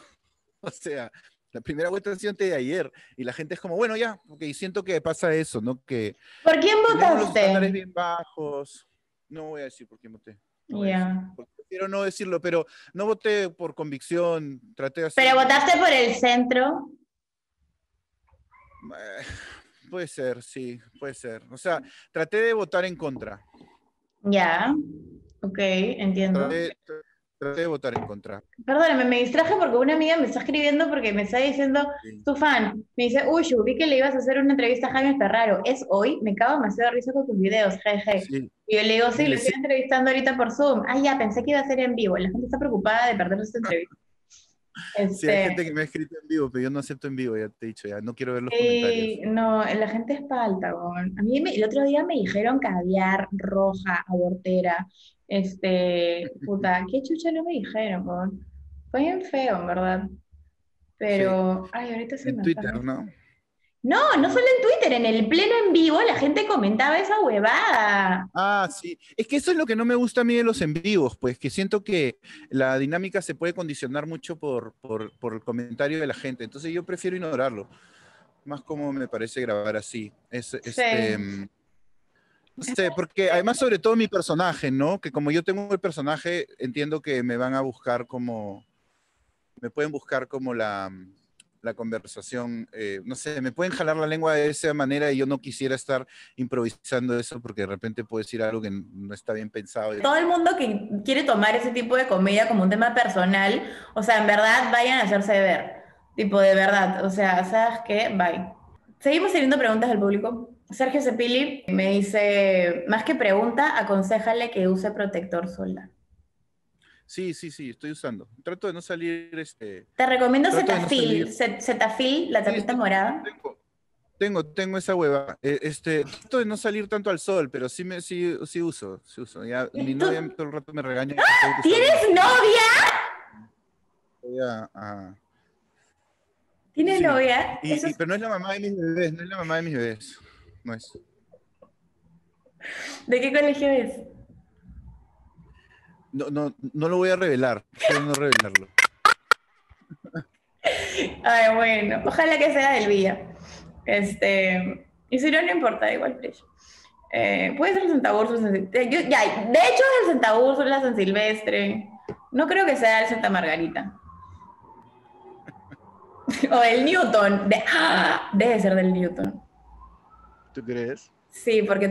Speaker 2: O sea, la primera vuelta ha sido antes de ayer y la gente es como, bueno, ya, ok, siento que pasa eso, ¿no? Que
Speaker 1: ¿Por quién
Speaker 2: tenemos los estándares
Speaker 1: votaste?
Speaker 2: bien bajos. No voy a decir por quién voté, no voy a decir.
Speaker 1: Ya.
Speaker 2: Porque prefiero no decirlo, pero no voté por convicción, traté de hacer
Speaker 1: ¿Pero
Speaker 2: un poco...
Speaker 1: votaste por el centro?
Speaker 2: Puede ser, sí, puede ser. O sea, traté de votar en contra.
Speaker 1: Ya. Ok, entiendo.
Speaker 2: Traté, traté de votar en contra.
Speaker 1: Perdóname, me distraje porque una amiga me está escribiendo porque me está diciendo,
Speaker 2: Sí.
Speaker 1: tu fan, me dice, uy, Shu, vi que le ibas a hacer una entrevista a Jaime Ferraro. ¿Es hoy? Me cago demasiado de risa con tus videos, jeje.
Speaker 2: Sí.
Speaker 1: Y yo le digo, sí, lo
Speaker 2: Dile,
Speaker 1: estoy
Speaker 2: sí.
Speaker 1: entrevistando ahorita por Zoom. Ah, ya, pensé que iba a ser en vivo. La gente está preocupada de perder esta entrevista.
Speaker 2: Sí, hay
Speaker 1: Este,
Speaker 2: gente que me ha escrito en vivo, pero yo no acepto en vivo, ya te he dicho, ya no quiero ver los
Speaker 1: sí,
Speaker 2: comentarios.
Speaker 1: no, la gente es palta, weón. A mí el otro día me dijeron caviar roja, abortera. Puta, qué chucha no me dijeron, weón. Fue bien feo, en verdad.
Speaker 2: Sí,
Speaker 1: Pero, ay, ahorita se
Speaker 2: en
Speaker 1: me está...
Speaker 2: Twitter, ¿no?
Speaker 1: No, no solo en Twitter, en el pleno en vivo la gente comentaba esa huevada.
Speaker 2: Ah, sí. Es que eso es lo que no me gusta a mí de los en vivos, pues que siento que la dinámica se puede condicionar mucho por el comentario de la gente. Entonces yo prefiero ignorarlo. Más como me parece grabar así.
Speaker 1: Sí.
Speaker 2: No sé, porque además sobre todo mi personaje, ¿no? Que como yo tengo el personaje, entiendo que me van a buscar como, me pueden buscar como la conversación, no sé, me pueden jalar la lengua de esa manera y yo no quisiera estar improvisando eso porque de repente puedo decir algo que no está bien pensado.
Speaker 1: Todo el mundo que quiere tomar ese tipo de comedia como un tema personal, o sea, en verdad vayan a hacerse ver. Tipo, de verdad. O sea, ¿sabes qué? Bye. Seguimos teniendo preguntas del público. Sergio Cepili me dice, más que pregunta, aconséjale que use protector solar.
Speaker 2: Sí, sí, sí, estoy usando. Trato de no salir,
Speaker 1: Te recomiendo
Speaker 2: trato de no
Speaker 1: Cetaphil,
Speaker 2: salir.
Speaker 1: Cetaphil, la
Speaker 2: Sí,
Speaker 1: tapita
Speaker 2: sí,
Speaker 1: morada.
Speaker 2: tengo esa hueva. Trato de no salir tanto al sol, pero sí uso, sí uso. Ya, mi
Speaker 1: ¿Tú
Speaker 2: novia todo el rato me regaña que tengo que usar
Speaker 1: tienes
Speaker 2: lentes.
Speaker 1: novia?
Speaker 2: Voy a-
Speaker 1: ¿Tienes
Speaker 2: Sí,
Speaker 1: novia? Eso es...
Speaker 2: pero no es la mamá de mis bebés, no es la mamá de mis bebés. No es.
Speaker 1: ¿De qué colegio es?
Speaker 2: No, no, no lo voy a revelar. Prefiero no revelarlo.
Speaker 1: Ay, bueno, ojalá que sea del Villa. Y si no, no importa, igual precio. Puede ser el Santa Úrsula, ya, de hecho es el Santa Úrsula, San Silvestre. No creo que sea el Santa Margarita. O el Newton. Debe ser del Newton.
Speaker 2: ¿Tú crees?
Speaker 1: Sí, porque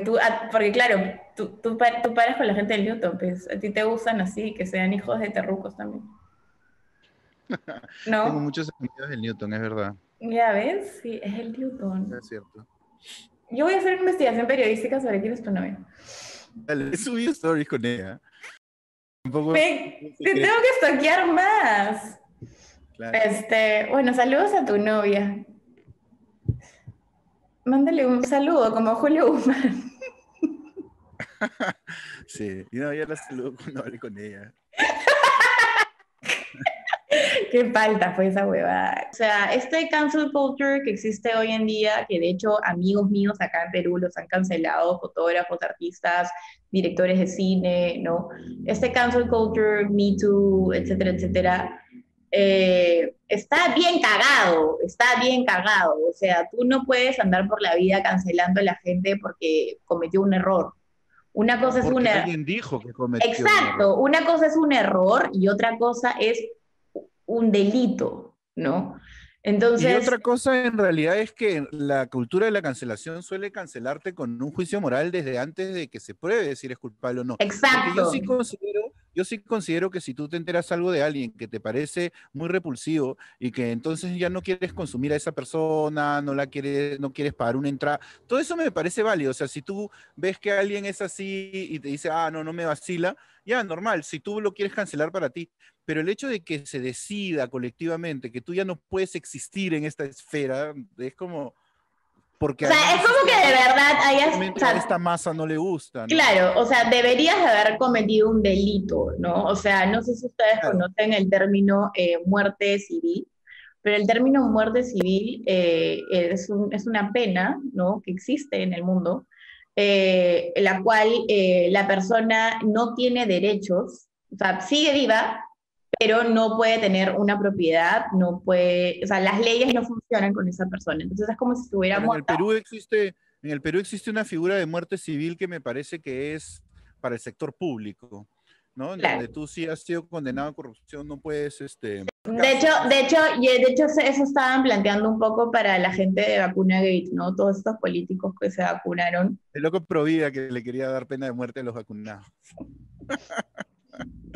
Speaker 1: porque claro, tú paras con la gente del Newton, pues a ti te gustan así, que sean hijos de terrucos también.
Speaker 2: Tengo
Speaker 1: ¿No?
Speaker 2: muchos amigos del Newton, es verdad.
Speaker 1: Ya ves, sí, es el Newton.
Speaker 2: Es cierto.
Speaker 1: Yo voy a hacer una investigación periodística sobre quién es tu novia.
Speaker 2: Dale, he subido stories con ella. Tampoco es un
Speaker 1: Te tengo
Speaker 2: secreto.
Speaker 1: que stalkear más.
Speaker 2: Claro.
Speaker 1: Bueno, saludos a tu novia. Mándale un saludo como Julio Guzmán.
Speaker 2: Sí, y no, ya la saludo cuando hablé con ella.
Speaker 1: Qué falta fue esa huevada. O sea, este cancel culture que existe hoy en día, que de hecho amigos míos acá en Perú los han cancelado, fotógrafos, artistas, directores de cine, ¿no? Este cancel culture, Me Too, etcétera, etcétera, está bien cagado, está bien cagado. O sea, tú no puedes andar por la vida cancelando a la gente porque cometió un error. Una
Speaker 2: O
Speaker 1: cosa es un
Speaker 2: porque
Speaker 1: error.
Speaker 2: alguien dijo que cometió un error.
Speaker 1: Exacto, una cosa es un error y otra cosa es un delito, ¿no?
Speaker 2: Y
Speaker 1: Entonces,
Speaker 2: otra cosa en realidad es que la cultura de la cancelación suele cancelarte con un juicio moral desde antes de que se pruebe si eres culpable o no. Porque
Speaker 1: exacto.
Speaker 2: yo sí considero que si tú te enteras algo de alguien que te parece muy repulsivo y que entonces ya no quieres consumir a esa persona, no quieres pagar una entrada, todo eso me parece válido. O sea, si tú ves que alguien es así y te dice, ah, no, no me vacila, ya, normal, si tú lo quieres cancelar para ti, pero el hecho de que se decida colectivamente que tú ya no puedes existir en esta esfera es como, porque
Speaker 1: O sea,
Speaker 2: además
Speaker 1: es como
Speaker 2: hiciste
Speaker 1: que de
Speaker 2: algo
Speaker 1: verdad
Speaker 2: que
Speaker 1: hayas, o
Speaker 2: probablemente a
Speaker 1: sea,
Speaker 2: esta masa no le gusta, ¿no?
Speaker 1: claro, o sea, deberías de haber cometido un delito, ¿no? O sea, no sé si ustedes
Speaker 2: Claro,
Speaker 1: conocen el término muerte civil, pero el término muerte civil es una pena, ¿no? Que existe en el mundo, en la cual la persona no tiene derechos, o sea, sigue viva, pero no puede tener una propiedad, no puede, o sea, las leyes no funcionan con esa persona. Entonces es como si estuviera
Speaker 2: pero
Speaker 1: muerta.
Speaker 2: En el Perú existe una figura de muerte civil que me parece que es para el sector público, ¿no? En donde
Speaker 1: Claro.
Speaker 2: tú sí has sido condenado a corrupción, no puedes,
Speaker 1: De hecho,
Speaker 2: casos, ¿no?
Speaker 1: eso estaban planteando un poco para la gente de Vacuna Gate, ¿no? Todos estos políticos que se vacunaron.
Speaker 2: El loco Provida que le quería dar pena de muerte a los vacunados.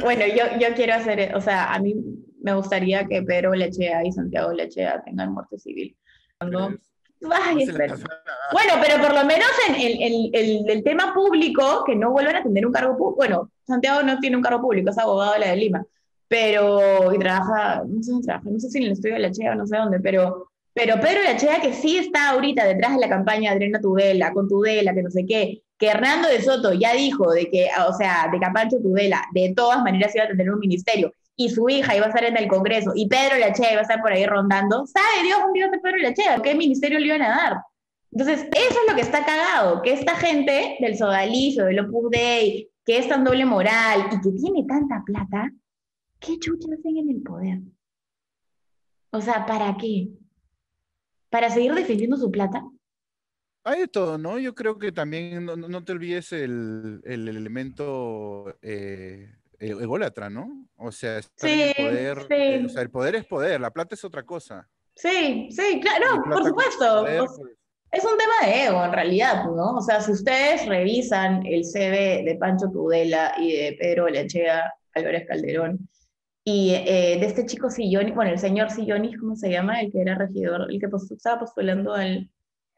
Speaker 1: Bueno, yo quiero hacer, o sea, a mí me gustaría que Pedro Lechea y Santiago Lechea tengan muerte civil. Cuando,
Speaker 2: ¿Crees? No
Speaker 1: ay,
Speaker 2: se les
Speaker 1: espera.
Speaker 2: hace nada.
Speaker 1: Bueno, pero por lo menos en el tema público, que no vuelvan a tener un cargo público. Bueno, Santiago no tiene un cargo público, es abogado de la de Lima, y trabaja, no sé dónde trabaja, no sé si en el estudio de Lechea, no sé dónde, pero Pedro Lechea, que sí está ahorita detrás de la campaña de Adriana Tudela, con Tudela, que no sé qué, que Hernando de Soto ya dijo de que, o sea, de Capancho Tudela, de todas maneras iba a tener un ministerio, y su hija iba a estar en el Congreso, y Pedro Lachea iba a estar por ahí rondando, ¿sabe Dios dónde iba a estar Pedro Lachea? ¿Qué ministerio le iban a dar? Entonces, eso es lo que está cagado, que esta gente del sodalicio, del Opus Dei, que es tan doble moral y que tiene tanta plata, ¿qué chucha hacen en el poder? O sea, ¿para qué? ¿Para seguir defendiendo su plata?
Speaker 2: Hay de todo, ¿no? Yo creo que también no te olvides el elemento ególatra, ¿no? O sea, estar en el
Speaker 1: Sí,
Speaker 2: poder, o sea,
Speaker 1: sí,
Speaker 2: el poder es poder, la plata es otra cosa.
Speaker 1: sí, sí, claro,
Speaker 2: Y
Speaker 1: por
Speaker 2: plata con
Speaker 1: supuesto.
Speaker 2: poder, pues,
Speaker 1: Es un tema de ego, en realidad, ¿no? O sea, si ustedes revisan el CV de Pancho Tudela y de Pedro Lechea Álvarez Calderón, y de este chico Sillonis, bueno, el señor Sillonis, ¿cómo se llama? El que era regidor, el que estaba postulando a la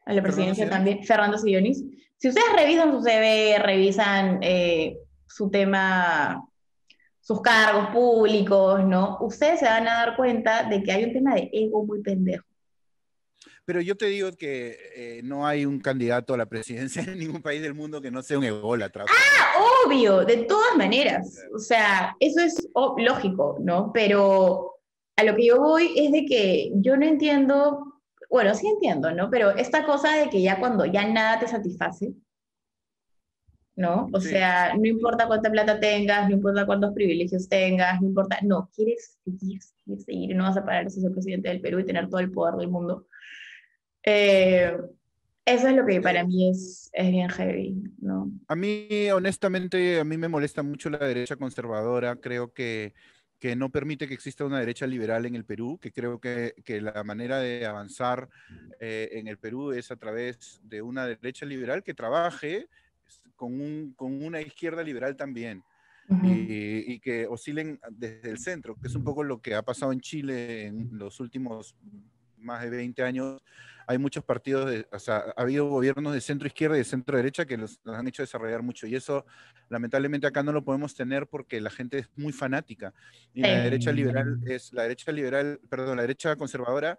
Speaker 2: Fernando
Speaker 1: presidencia
Speaker 2: Siones.
Speaker 1: también, Fernando Sillonis. Si ustedes revisan su CV, revisan su tema, sus cargos públicos, ¿no? Ustedes se van a dar cuenta de que hay un tema de ego muy pendejo.
Speaker 2: Pero yo te digo que no hay un candidato a la presidencia en ningún país del mundo que no sea un ególatra. O sea,
Speaker 1: Obvio, de todas maneras. O sea, eso es lógico, ¿no? Pero a lo que yo voy es de que yo no entiendo, bueno, sí entiendo, ¿no? Pero esta cosa de que ya cuando ya nada te satisface, ¿no? O
Speaker 2: sí,
Speaker 1: sea, no importa cuánta plata tengas, no importa cuántos privilegios tengas, no importa, no, quieres seguir, seguir, seguir, y no vas a parar de ser presidente del Perú y tener todo el poder del mundo. Eh, Eso es lo que para
Speaker 2: eh,
Speaker 1: mí es bien heavy, ¿no?
Speaker 2: a mí, honestamente, a mí me molesta mucho la derecha conservadora. Creo que no permite que exista una derecha liberal en el Perú, que creo que la manera de avanzar en el Perú es a través de una derecha liberal que trabaje con una izquierda liberal también.
Speaker 1: Ujú.
Speaker 2: Y que oscilen desde el centro, que es un poco lo que ha pasado en Chile en los últimos más de 20 años. Hay muchos partidos, o sea, ha habido gobiernos de centro izquierda y de centro derecha que los han hecho desarrollar mucho. Y eso, lamentablemente, acá no lo podemos tener porque la gente es muy fanática. Y la derecha liberal
Speaker 1: Sí.
Speaker 2: es, la derecha liberal, perdón, la derecha conservadora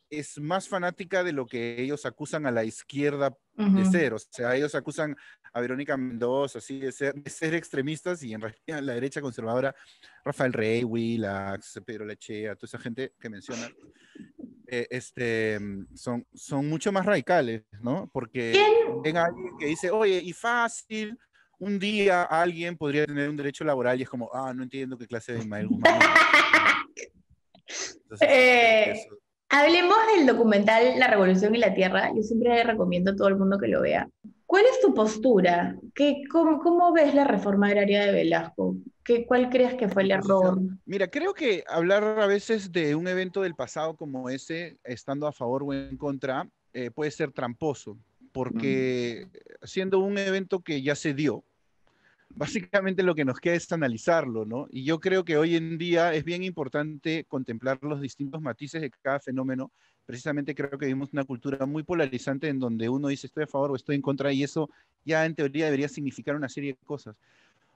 Speaker 2: es más fanática de lo que ellos acusan a la izquierda de
Speaker 1: Ujú.
Speaker 2: ser. O sea, ellos acusan a Verónica Mendoza, así, de ser extremistas, y en realidad la derecha conservadora, Rafael Rey, Willax, Pedro Lechea, toda esa gente que mencionas, son mucho más radicales, ¿no? Porque
Speaker 1: ¿Quién?
Speaker 2: ven a alguien que dice, oye, y fácil, un día alguien podría tener un derecho laboral y es como, ah, no entiendo qué clase de Ismael Guzmán eres, ¿no? Entonces sí creo que
Speaker 1: Eh,
Speaker 2: eso.
Speaker 1: Hablemos del documental La Revolución y la Tierra. Yo siempre recomiendo a todo el mundo que lo vea. ¿Cuál es tu postura? ¿Cómo ves la reforma agraria de Velasco? ¿Cuál crees que fue
Speaker 2: Mi
Speaker 1: el error?
Speaker 2: posición. Mira, creo que hablar a veces de un evento del pasado como ese, estando a favor o en contra, puede ser tramposo,
Speaker 1: Mm.
Speaker 2: porque siendo un evento que ya se dio, básicamente lo que nos queda es analizarlo, ¿no? Y yo creo que hoy en día es bien importante contemplar los distintos matices de cada fenómeno. Precisamente creo que vivimos una cultura muy polarizante en donde uno dice estoy a favor o estoy en contra y eso ya en teoría debería significar una serie de cosas.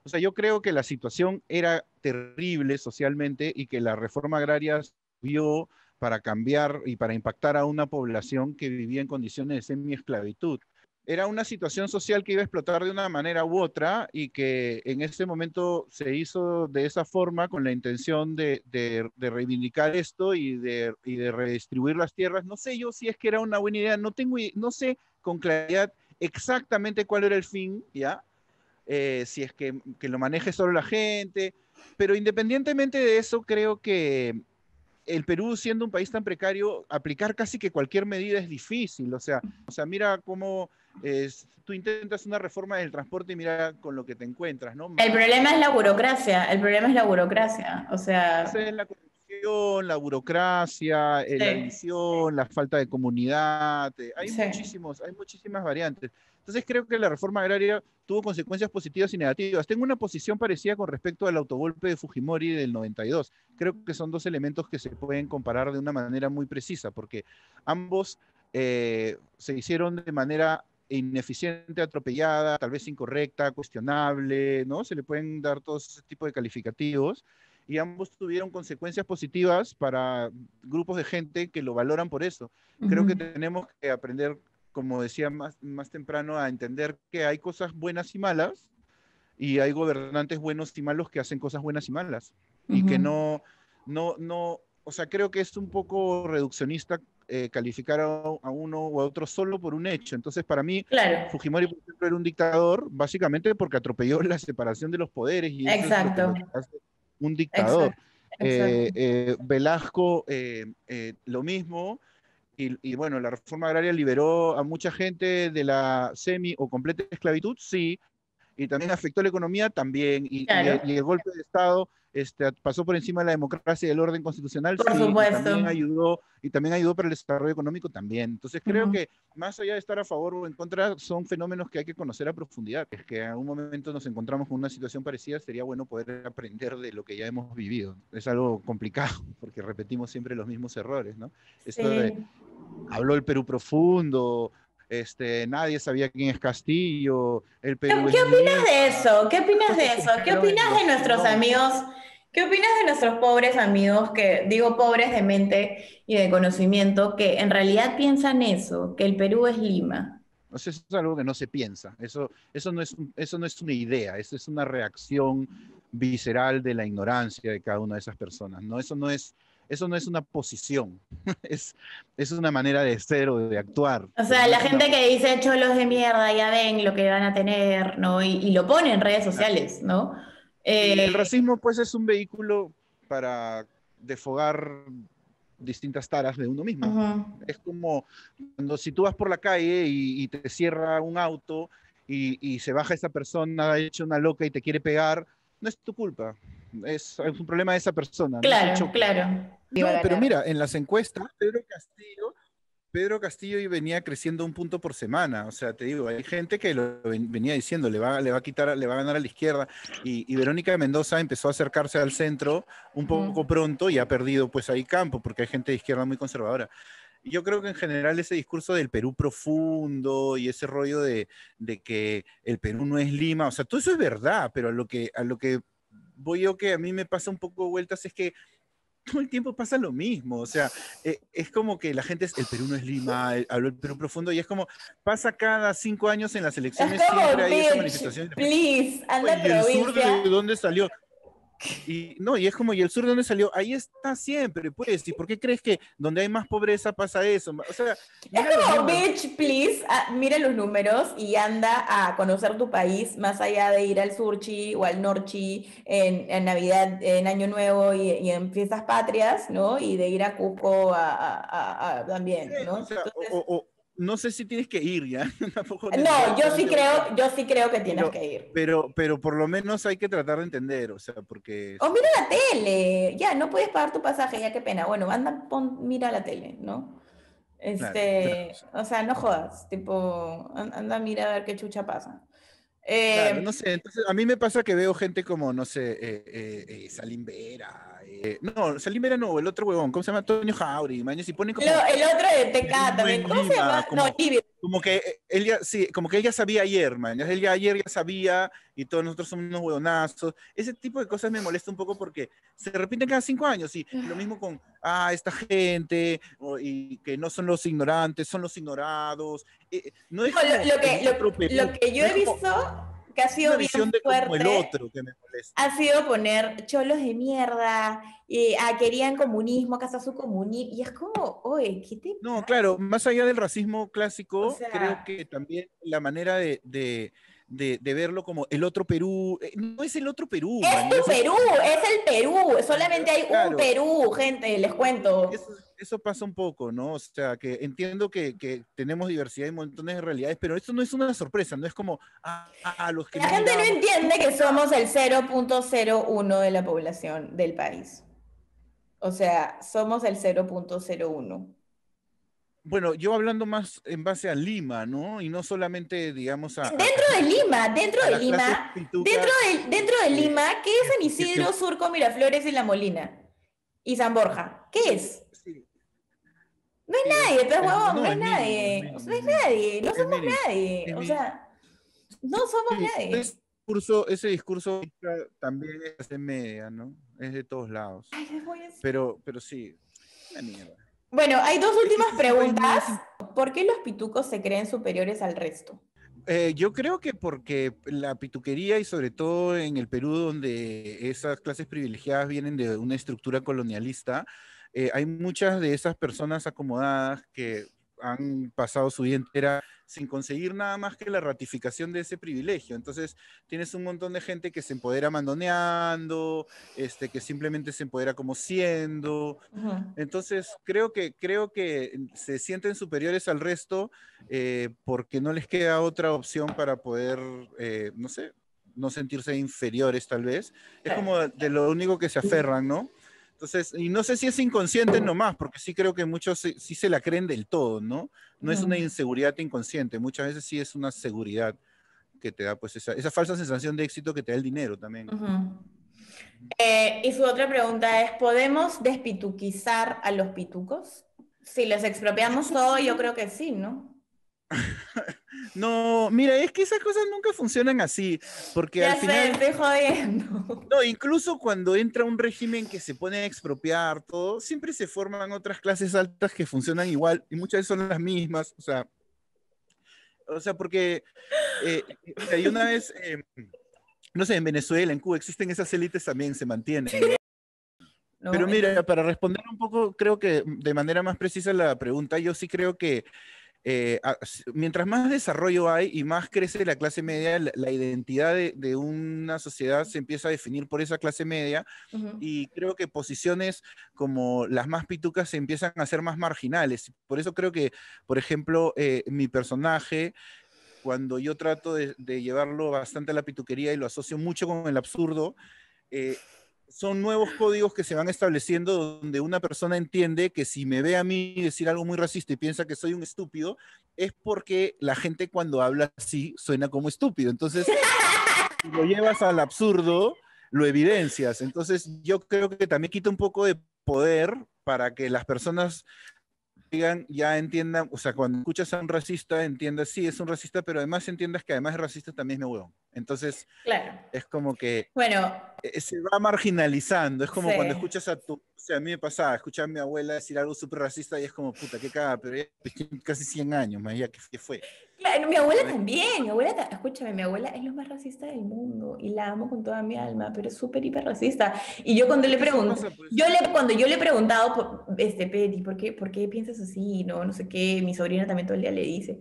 Speaker 2: O sea, yo creo que la situación era terrible socialmente y que la reforma agraria sirvió para cambiar y para impactar a una población que vivía en condiciones de semi-esclavitud. Era una situación social que iba a explotar de una manera u otra y que en ese momento se hizo de esa forma con la intención de reivindicar esto y de redistribuir las tierras. No sé yo si es que era una buena idea, no sé con claridad exactamente cuál era el fin, ¿ya? Si es que lo maneje solo la gente, pero independientemente de eso, creo que el Perú, siendo un país tan precario, aplicar casi que cualquier medida es difícil. O sea mira cómo tú intentas una reforma del transporte y mira con lo que te encuentras, ¿no?
Speaker 1: El
Speaker 2: Más
Speaker 1: problema es la burocracia, el problema es la burocracia. O sea,
Speaker 2: es la corrupción, la burocracia, la
Speaker 1: sí,
Speaker 2: división, la falta de comunidad,
Speaker 1: sí.
Speaker 2: hay muchísimas variantes. Entonces creo que la reforma agraria tuvo consecuencias positivas y negativas. Tengo una posición parecida con respecto al autogolpe de Fujimori del 92. Creo que son dos elementos que se pueden comparar de una manera muy precisa, porque ambos se hicieron de manera ineficiente, atropellada, tal vez incorrecta, cuestionable, ¿no? Se le pueden dar todos ese tipo de calificativos y ambos tuvieron consecuencias positivas para grupos de gente que lo valoran por eso. Creo que
Speaker 1: Ujú.
Speaker 2: tenemos que aprender, como decía más temprano, a entender que hay cosas buenas y malas y hay gobernantes buenos y malos que hacen cosas buenas y malas. y que o sea, creo que es un poco reduccionista calificar a uno o a otro solo por un hecho. Entonces, para mí,
Speaker 1: Claro,
Speaker 2: Fujimori, por ejemplo, era un dictador básicamente porque atropelló la separación de los poderes y eso es lo que
Speaker 1: exacto,
Speaker 2: lo hace un dictador.
Speaker 1: exacto, exacto.
Speaker 2: Velasco, lo mismo. Y bueno, la reforma agraria liberó a mucha gente de la semi o completa esclavitud, sí, y también afectó la economía, también,
Speaker 1: Claro,
Speaker 2: y el golpe de Estado pasó por encima de la democracia y del orden constitucional,
Speaker 1: por
Speaker 2: sí,
Speaker 1: supuesto.
Speaker 2: y también ayudó para el desarrollo económico también. Entonces creo
Speaker 1: Ujú.
Speaker 2: que más allá de estar a favor o en contra, son fenómenos que hay que conocer a profundidad. Es que en algún momento nos encontramos con una situación parecida, sería bueno poder aprender de lo que ya hemos vivido. Es algo complicado, porque repetimos siempre los mismos errores, ¿no? Esto de,
Speaker 1: Sí.
Speaker 2: habló el Perú profundo, nadie sabía quién es Castillo, el
Speaker 1: ¿Qué
Speaker 2: Perú es
Speaker 1: opinas
Speaker 2: Lima,
Speaker 1: de eso? ¿Qué
Speaker 2: las
Speaker 1: opinas
Speaker 2: cosas
Speaker 1: de
Speaker 2: se
Speaker 1: eso? ¿Qué
Speaker 2: hicieron
Speaker 1: opinas
Speaker 2: en
Speaker 1: de
Speaker 2: los
Speaker 1: nuestros
Speaker 2: 90.
Speaker 1: amigos? ¿Qué opinas de nuestros pobres amigos que, digo, pobres de mente y de conocimiento, que en realidad piensan eso, que el Perú es Lima?
Speaker 2: O sea, eso es algo que no se piensa, eso no es una idea, eso es una reacción visceral de la ignorancia de cada una de esas personas, ¿no? Eso no es una posición, es, es una manera de ser o de actuar,
Speaker 1: O
Speaker 2: pero
Speaker 1: sea,
Speaker 2: no
Speaker 1: la
Speaker 2: es una
Speaker 1: gente que
Speaker 2: posición.
Speaker 1: dice cholos de mierda, ya ven lo que van a tener, ¿no? Y lo pone en redes sociales, ¿no?
Speaker 2: Y
Speaker 1: Eh,
Speaker 2: el racismo, pues, es un vehículo para desfogar distintas taras de uno mismo.
Speaker 1: ujú.
Speaker 2: Es como cuando si tú vas por la calle y te cierra un auto y se baja esa persona, ha hecho una loca y te quiere pegar, no es tu culpa. Es un problema de esa persona, no es el
Speaker 1: Claro,
Speaker 2: choque.
Speaker 1: claro. Iba a
Speaker 2: No, pero
Speaker 1: ganar.
Speaker 2: mira, en las encuestas, Pedro Castillo venía creciendo un punto por semana. O sea, te digo, hay gente que venía diciendo, le va a quitar, le va a ganar a la izquierda. Y Verónica Mendoza empezó a acercarse al centro un poco
Speaker 1: Ujú.
Speaker 2: pronto y ha perdido pues ahí campo, porque hay gente de izquierda muy conservadora. Y yo creo que en general ese discurso del Perú profundo y ese rollo de que el Perú no es Lima, o sea, todo eso es verdad, pero a lo que voy yo que a mí me pasa un poco vueltas es que todo el tiempo pasa lo mismo, o sea, es como que la gente es, el Perú no es Lima, habló el Perú profundo, y es como, pasa cada 5 años en las
Speaker 1: Es
Speaker 2: elecciones, siempre
Speaker 1: como,
Speaker 2: hay esa
Speaker 1: bitch,
Speaker 2: manifestación, y después,
Speaker 1: please, anda a
Speaker 2: ¿y el sur
Speaker 1: provincia.
Speaker 2: de dónde salió? Y no, y es como, ¿y el sur de dónde salió? Ahí está siempre, pues, ¿y por qué crees que donde hay más pobreza pasa eso? O sea,
Speaker 1: Es
Speaker 2: mira los
Speaker 1: como,
Speaker 2: números.
Speaker 1: bitch, please, mira los números y anda a conocer tu país más allá de ir al Surchi o al Norchi en Navidad, en Año Nuevo y en fiestas patrias, ¿no? Y de ir a Cusco también,
Speaker 2: O
Speaker 1: ¿no?
Speaker 2: sea,
Speaker 1: Entonces,
Speaker 2: no sé si tienes que ir ya, tampoco
Speaker 1: no,
Speaker 2: necesariamente voy por ahí,
Speaker 1: yo sí creo que tienes
Speaker 2: pero,
Speaker 1: que ir.
Speaker 2: pero por lo menos hay que tratar de entender, o sea, porque
Speaker 1: O mira la tele, ya, no puedes pagar tu pasaje, ya qué pena. Bueno, anda, mira la tele, ¿no?
Speaker 2: claro, claro.
Speaker 1: O sea, no jodas, tipo, anda, mira a ver qué chucha pasa.
Speaker 2: Claro,
Speaker 1: Eh,
Speaker 2: no sé, entonces a mí me pasa que veo gente como, no sé, Salim Vera, no, Salim Vera no, el otro huevón, ¿cómo se llama? Antonio Jauregui, mañas, y ponen como,
Speaker 1: el otro de
Speaker 2: Perú
Speaker 1: TK
Speaker 2: no es
Speaker 1: también, ¿cómo se
Speaker 2: Lima,
Speaker 1: llama? No, Livio.
Speaker 2: como que él ya, sí, como que él ya sabía ayer, man, él ya ayer ya sabía y todos nosotros somos unos huevonazos. Ese tipo de cosas me molesta un poco porque se repiten cada 5 años y lo mismo con, esta gente, y que no son los ignorantes, son los ignorados. No
Speaker 1: No,
Speaker 2: es como el otro
Speaker 1: lo
Speaker 2: Perú,
Speaker 1: que yo
Speaker 2: no es
Speaker 1: he
Speaker 2: como
Speaker 1: visto que ha sido
Speaker 2: una
Speaker 1: bien
Speaker 2: visión de como el
Speaker 1: fuerte
Speaker 2: otro que me molesta.
Speaker 1: ha sido poner cholos de mierda, querían comunismo, acá está su comunismo, y es como, oye, ¿qué te
Speaker 2: No,
Speaker 1: pasa?
Speaker 2: claro, más allá del racismo
Speaker 1: O
Speaker 2: clásico, creo
Speaker 1: sea,
Speaker 2: que también la manera de verlo como el otro Perú, no es el otro Perú,
Speaker 1: es
Speaker 2: man, ya
Speaker 1: tu
Speaker 2: es,
Speaker 1: Perú, es el Perú, solamente hay un
Speaker 2: claro,
Speaker 1: Perú, gente, les cuento.
Speaker 2: eso pasa un poco, ¿no? O sea, que entiendo que tenemos diversidad y montones de realidades, pero esto no es una sorpresa, no es como, los que
Speaker 1: La
Speaker 2: no
Speaker 1: gente no
Speaker 2: miramos,
Speaker 1: entiende que somos el 0,01 de la población del país. O sea, somos el 0,01.
Speaker 2: bueno, yo hablando más en base a Lima, ¿no? Y no solamente, digamos,
Speaker 1: Dentro
Speaker 2: a
Speaker 1: de
Speaker 2: las clases
Speaker 1: Lima,
Speaker 2: pitucas
Speaker 1: dentro de
Speaker 2: que,
Speaker 1: Lima, ¿qué es San
Speaker 2: que
Speaker 1: Isidro, Surco, Miraflores y La Molina? Y San Borja. ¿Qué
Speaker 2: sí,
Speaker 1: es?
Speaker 2: sí,
Speaker 1: No es
Speaker 2: sí,
Speaker 1: nadie, pues huevón, no
Speaker 2: no,
Speaker 1: es
Speaker 2: es mínimo, es
Speaker 1: nadie. O sea, no
Speaker 2: mínimo,
Speaker 1: es
Speaker 2: es mínimo.
Speaker 1: nadie, no
Speaker 2: Es
Speaker 1: somos
Speaker 2: mínimo,
Speaker 1: nadie.
Speaker 2: es
Speaker 1: O
Speaker 2: mínimo.
Speaker 1: sea, no somos
Speaker 2: Sí,
Speaker 1: nadie.
Speaker 2: ese discurso también es de media, ¿no? Es de todos lados.
Speaker 1: Ay, les voy a decir.
Speaker 2: Pero sí, una mierda.
Speaker 1: Bueno, hay dos
Speaker 2: Es que
Speaker 1: últimas
Speaker 2: este es un país
Speaker 1: preguntas.
Speaker 2: muy
Speaker 1: ¿Por qué los pitucos se creen superiores al resto?
Speaker 2: Yo creo que porque la pituquería y sobre todo en el Perú, donde esas clases privilegiadas vienen de una estructura colonialista, hay muchas de esas personas acomodadas que han pasado su vida entera sin conseguir nada más que la ratificación de ese privilegio. Entonces, tienes un montón de gente que se empodera mandoneando, que simplemente se empodera como siendo.
Speaker 1: Ujú.
Speaker 2: Entonces, creo que se sienten superiores al resto porque no les queda otra opción para poder, no sé, no sentirse inferiores tal vez. Es como de lo único que se aferran, ¿no? Entonces, y no sé si es inconsciente nomás, porque sí creo que muchos sí se la creen del todo, ¿no? No es una
Speaker 1: Ujú.
Speaker 2: inseguridad inconsciente, muchas veces sí es una seguridad que te da pues esa falsa sensación de éxito que te da el dinero también.
Speaker 1: Ujú. Y su otra pregunta es, ¿podemos despituquizar a los pitucos? Si les expropiamos todo, yo creo que sí, ¿no?
Speaker 2: No, mira, es que esas cosas nunca funcionan así, porque al
Speaker 1: Ya sé,
Speaker 2: final
Speaker 1: estoy jodiendo.
Speaker 2: no, incluso cuando entra un régimen que se pone a expropiar todo, siempre se forman otras clases altas que funcionan igual y muchas veces son las mismas. O sea, porque mira, y una vez, no sé, en Venezuela, en Cuba, existen esas élites también, se mantienen, ¿no?
Speaker 1: ¿No?
Speaker 2: Pero mira,
Speaker 1: Entonces,
Speaker 2: para responder un poco, creo que de manera más precisa la pregunta, yo sí creo que mientras más desarrollo hay y más crece la clase media, la identidad de una sociedad se empieza a definir por esa clase media
Speaker 1: ujú.
Speaker 2: y creo que posiciones como las más pitucas se empiezan a ser más marginales. Por eso creo que, por ejemplo, mi personaje, cuando yo trato de llevarlo bastante a la pituquería y lo asocio mucho con el absurdo, eh, son nuevos códigos que se van estableciendo donde una persona entiende que si me ve a mí decir algo muy racista y piensa que soy un estúpido, es porque la gente cuando habla así suena como estúpido. Entonces, si lo llevas al absurdo, lo evidencias. Entonces, yo creo que también quita un poco de poder para que las personas digan, ya entiendan, o sea, cuando escuchas a un racista, entiendas, sí, es un racista, pero además entiendas que además es racista también es mi huevón. Entonces,
Speaker 1: Claro.
Speaker 2: es como que
Speaker 1: Bueno,
Speaker 2: se va marginalizando. Es como cuando
Speaker 1: sí.
Speaker 2: escuchas o sea, a mí me pasaba, escuchar a mi abuela decir algo súper racista y es como, puta, qué cagada, pero ella tiene casi 100 años, más ya, ¿qué fue?
Speaker 1: Claro, mi abuela
Speaker 2: ¿No?
Speaker 1: también, escúchame, mi abuela es lo más racista del mundo y la amo con toda mi alma, pero es súper hiper racista. Y yo cuando
Speaker 2: Es
Speaker 1: le
Speaker 2: que eso
Speaker 1: pregunto,
Speaker 2: pasa, pues.
Speaker 1: cuando yo le he preguntado, Peti, por qué piensas así? No, no sé qué, mi sobrina también todo el día le dice.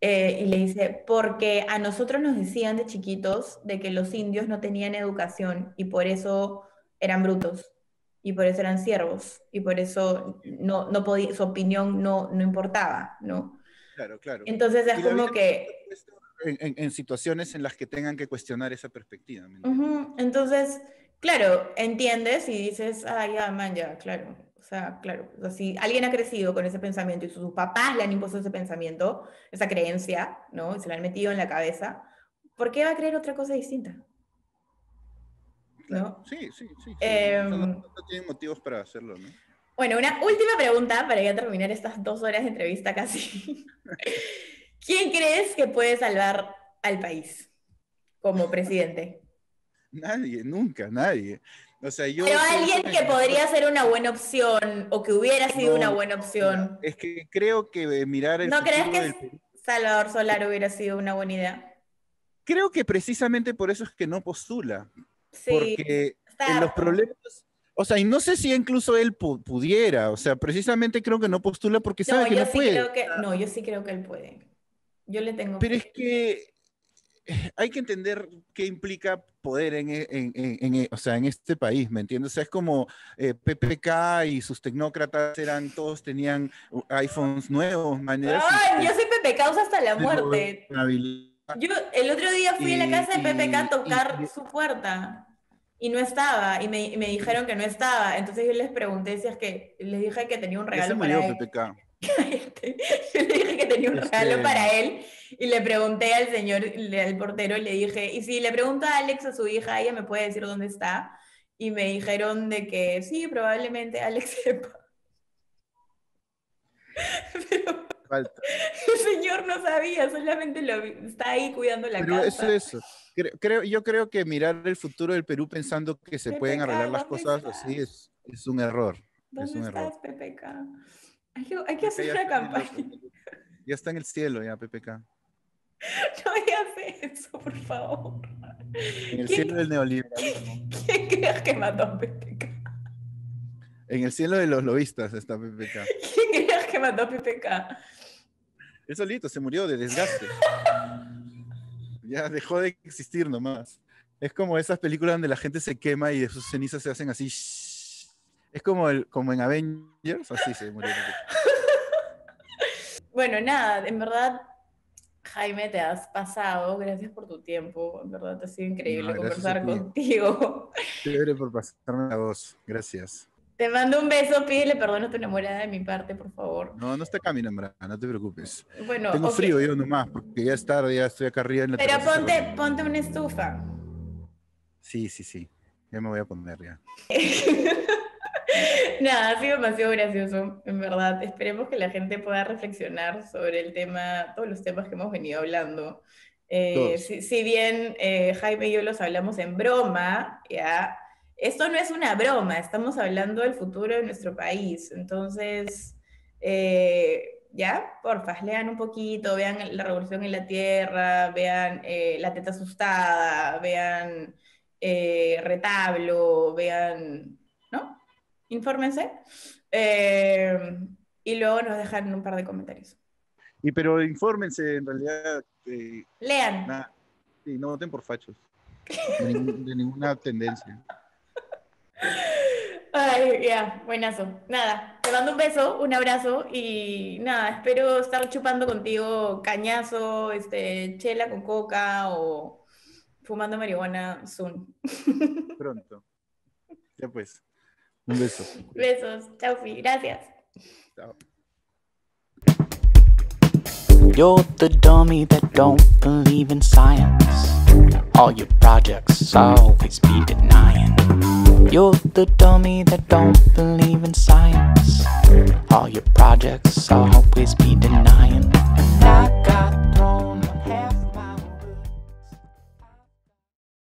Speaker 1: Y le dice, porque a nosotros nos decían de chiquitos de que los indios no tenían educación y por eso eran brutos y por eso eran siervos y por eso no podía, su opinión no importaba, ¿no?
Speaker 2: Claro, claro.
Speaker 1: Entonces es
Speaker 2: Y la vida
Speaker 1: como
Speaker 2: nos ha
Speaker 1: que,
Speaker 2: puesto en situaciones en las que tengan que cuestionar esa perspectiva, ¿me entiendes?
Speaker 1: ujú, entonces, claro, entiendes y dices, ah, ya, man, ya, claro. O sea, claro, o sea, si alguien ha crecido con ese pensamiento y sus papás le han impuesto ese pensamiento, esa creencia, ¿no? Y se la han metido en la cabeza, ¿por qué va a creer otra cosa distinta?
Speaker 2: Claro.
Speaker 1: ¿No?
Speaker 2: Sí, sí, sí, sí. O sea,
Speaker 1: Em,
Speaker 2: no tienen motivos para hacerlo, ¿no?
Speaker 1: bueno, una última pregunta para ya terminar estas 2 horas de entrevista casi. ¿Quién crees que puede salvar al país como presidente?
Speaker 2: Nadie, nunca, nadie. O sea,
Speaker 1: Pero
Speaker 2: yo pienso
Speaker 1: alguien
Speaker 2: que
Speaker 1: que podría ser una buena opción o que hubiera sido una
Speaker 2: no,
Speaker 1: buena
Speaker 2: mira,
Speaker 1: opción.
Speaker 2: es que creo que mirar el
Speaker 1: ¿No crees
Speaker 2: futuro del
Speaker 1: que
Speaker 2: Perú.
Speaker 1: Salvador Solar hubiera sido una buena idea?
Speaker 2: Creo que precisamente por eso es que no postula,
Speaker 1: Sí,
Speaker 2: porque
Speaker 1: está
Speaker 2: en los
Speaker 1: harto.
Speaker 2: problemas, o sea, y no sé si incluso él pudiera, o sea, precisamente creo que no postula porque
Speaker 1: No,
Speaker 2: sabe que
Speaker 1: yo
Speaker 2: no
Speaker 1: sí
Speaker 2: puede.
Speaker 1: creo que, no, yo sí creo que él puede. Yo le tengo
Speaker 2: Pero es
Speaker 1: fe.
Speaker 2: que hay que entender qué implica poder o sea, en este país, ¿me entiendes? O sea, es como PPK y sus tecnócratas todos tenían iPhones nuevos, maneras, y
Speaker 1: Ay, yo soy Pepe Causa hasta la
Speaker 2: de
Speaker 1: muerte.
Speaker 2: gobernabilidad.
Speaker 1: Yo el otro día fui a la
Speaker 2: Y,
Speaker 1: casa de PPK a
Speaker 2: y, y,
Speaker 1: tocar su puerta y no estaba, y me dijeron que no estaba. Entonces yo les pregunté si es que, les dije que tenía un
Speaker 2: ya se
Speaker 1: regalo para
Speaker 2: murió
Speaker 1: él.
Speaker 2: PPK.
Speaker 1: Yo le dije que tenía un regalo
Speaker 2: Este,
Speaker 1: para él y le pregunté al señor, al portero, le dije, y si le pregunto a Alex, a su hija, ella me puede decir dónde está. Y me dijeron de que sí, probablemente Alex sepa. Pero
Speaker 2: falta.
Speaker 1: el señor no sabía, solamente está ahí cuidando la
Speaker 2: Pero es
Speaker 1: casa.
Speaker 2: eso. Yo creo que mirar el futuro del Perú pensando que se pueden arreglar
Speaker 1: PPK,
Speaker 2: las
Speaker 1: ¿dónde
Speaker 2: cosas así
Speaker 1: estás?
Speaker 2: es un error. Es
Speaker 1: ¿Dónde
Speaker 2: un error.
Speaker 1: estás, PPK? Hay que
Speaker 2: PPK
Speaker 1: hacer
Speaker 2: ya
Speaker 1: una
Speaker 2: está
Speaker 1: campaña.
Speaker 2: ya está en el cielo ya, PPK.
Speaker 1: No digas eso, por favor.
Speaker 2: En el cielo del neoliberalismo.
Speaker 1: ¿Quién crees que mató a PPK?
Speaker 2: En el cielo de los lobistas está PPK.
Speaker 1: ¿Quién crees que mató a PPK?
Speaker 2: Él solito se murió de desgaste. Ya dejó de existir nomás. Es como esas películas donde la gente se quema y de sus cenizas se hacen así. Es como en Avengers, así se murió PPK.
Speaker 1: Bueno, nada, en verdad, Jaime, te has pasado. Gracias por tu tiempo. En verdad, ha sido increíble conversar contigo.
Speaker 2: Chévere por pasarme la voz. Gracias.
Speaker 1: Te mando un beso, pídele perdón a tu enamorada de mi parte, por favor.
Speaker 2: No, no está acá mi enamorada, no te preocupes.
Speaker 1: Bueno,
Speaker 2: tengo frío yo nomás, porque ya es tarde, ya estoy acá arriba en la terraza.
Speaker 1: Pero ponte una estufa.
Speaker 2: Sí. Ya me voy a poner ya.
Speaker 1: Nada, ha sido demasiado gracioso, en verdad. Esperemos que la gente pueda reflexionar sobre el tema, todos los temas que hemos venido hablando. Si bien Jaime y yo los hablamos en broma, ya, esto no es una broma, estamos hablando del futuro de nuestro país. Entonces, ya, porfa, lean un poquito, vean La Revolución en la Tierra, vean La Teta Asustada, vean Retablo, vean, ¿no? Infórmense. Y luego nos dejan un par de comentarios.
Speaker 2: Pero infórmense, en realidad.
Speaker 1: Lean.
Speaker 2: Sí, no voten por fachos. De ninguna tendencia.
Speaker 1: Ay, ya, buenazo. Nada, te mando un beso, un abrazo y nada, espero estar chupando contigo cañazo, chela con coca o fumando marihuana soon.
Speaker 2: Pronto. Ya pues. Un beso.
Speaker 1: Besos. Chau, Fi. Gracias.
Speaker 2: Chao.
Speaker 3: You're the dummy that don't believe in science. All your projects always be denying. You're the dummy that don't believe in science. All your projects always be denying. And I got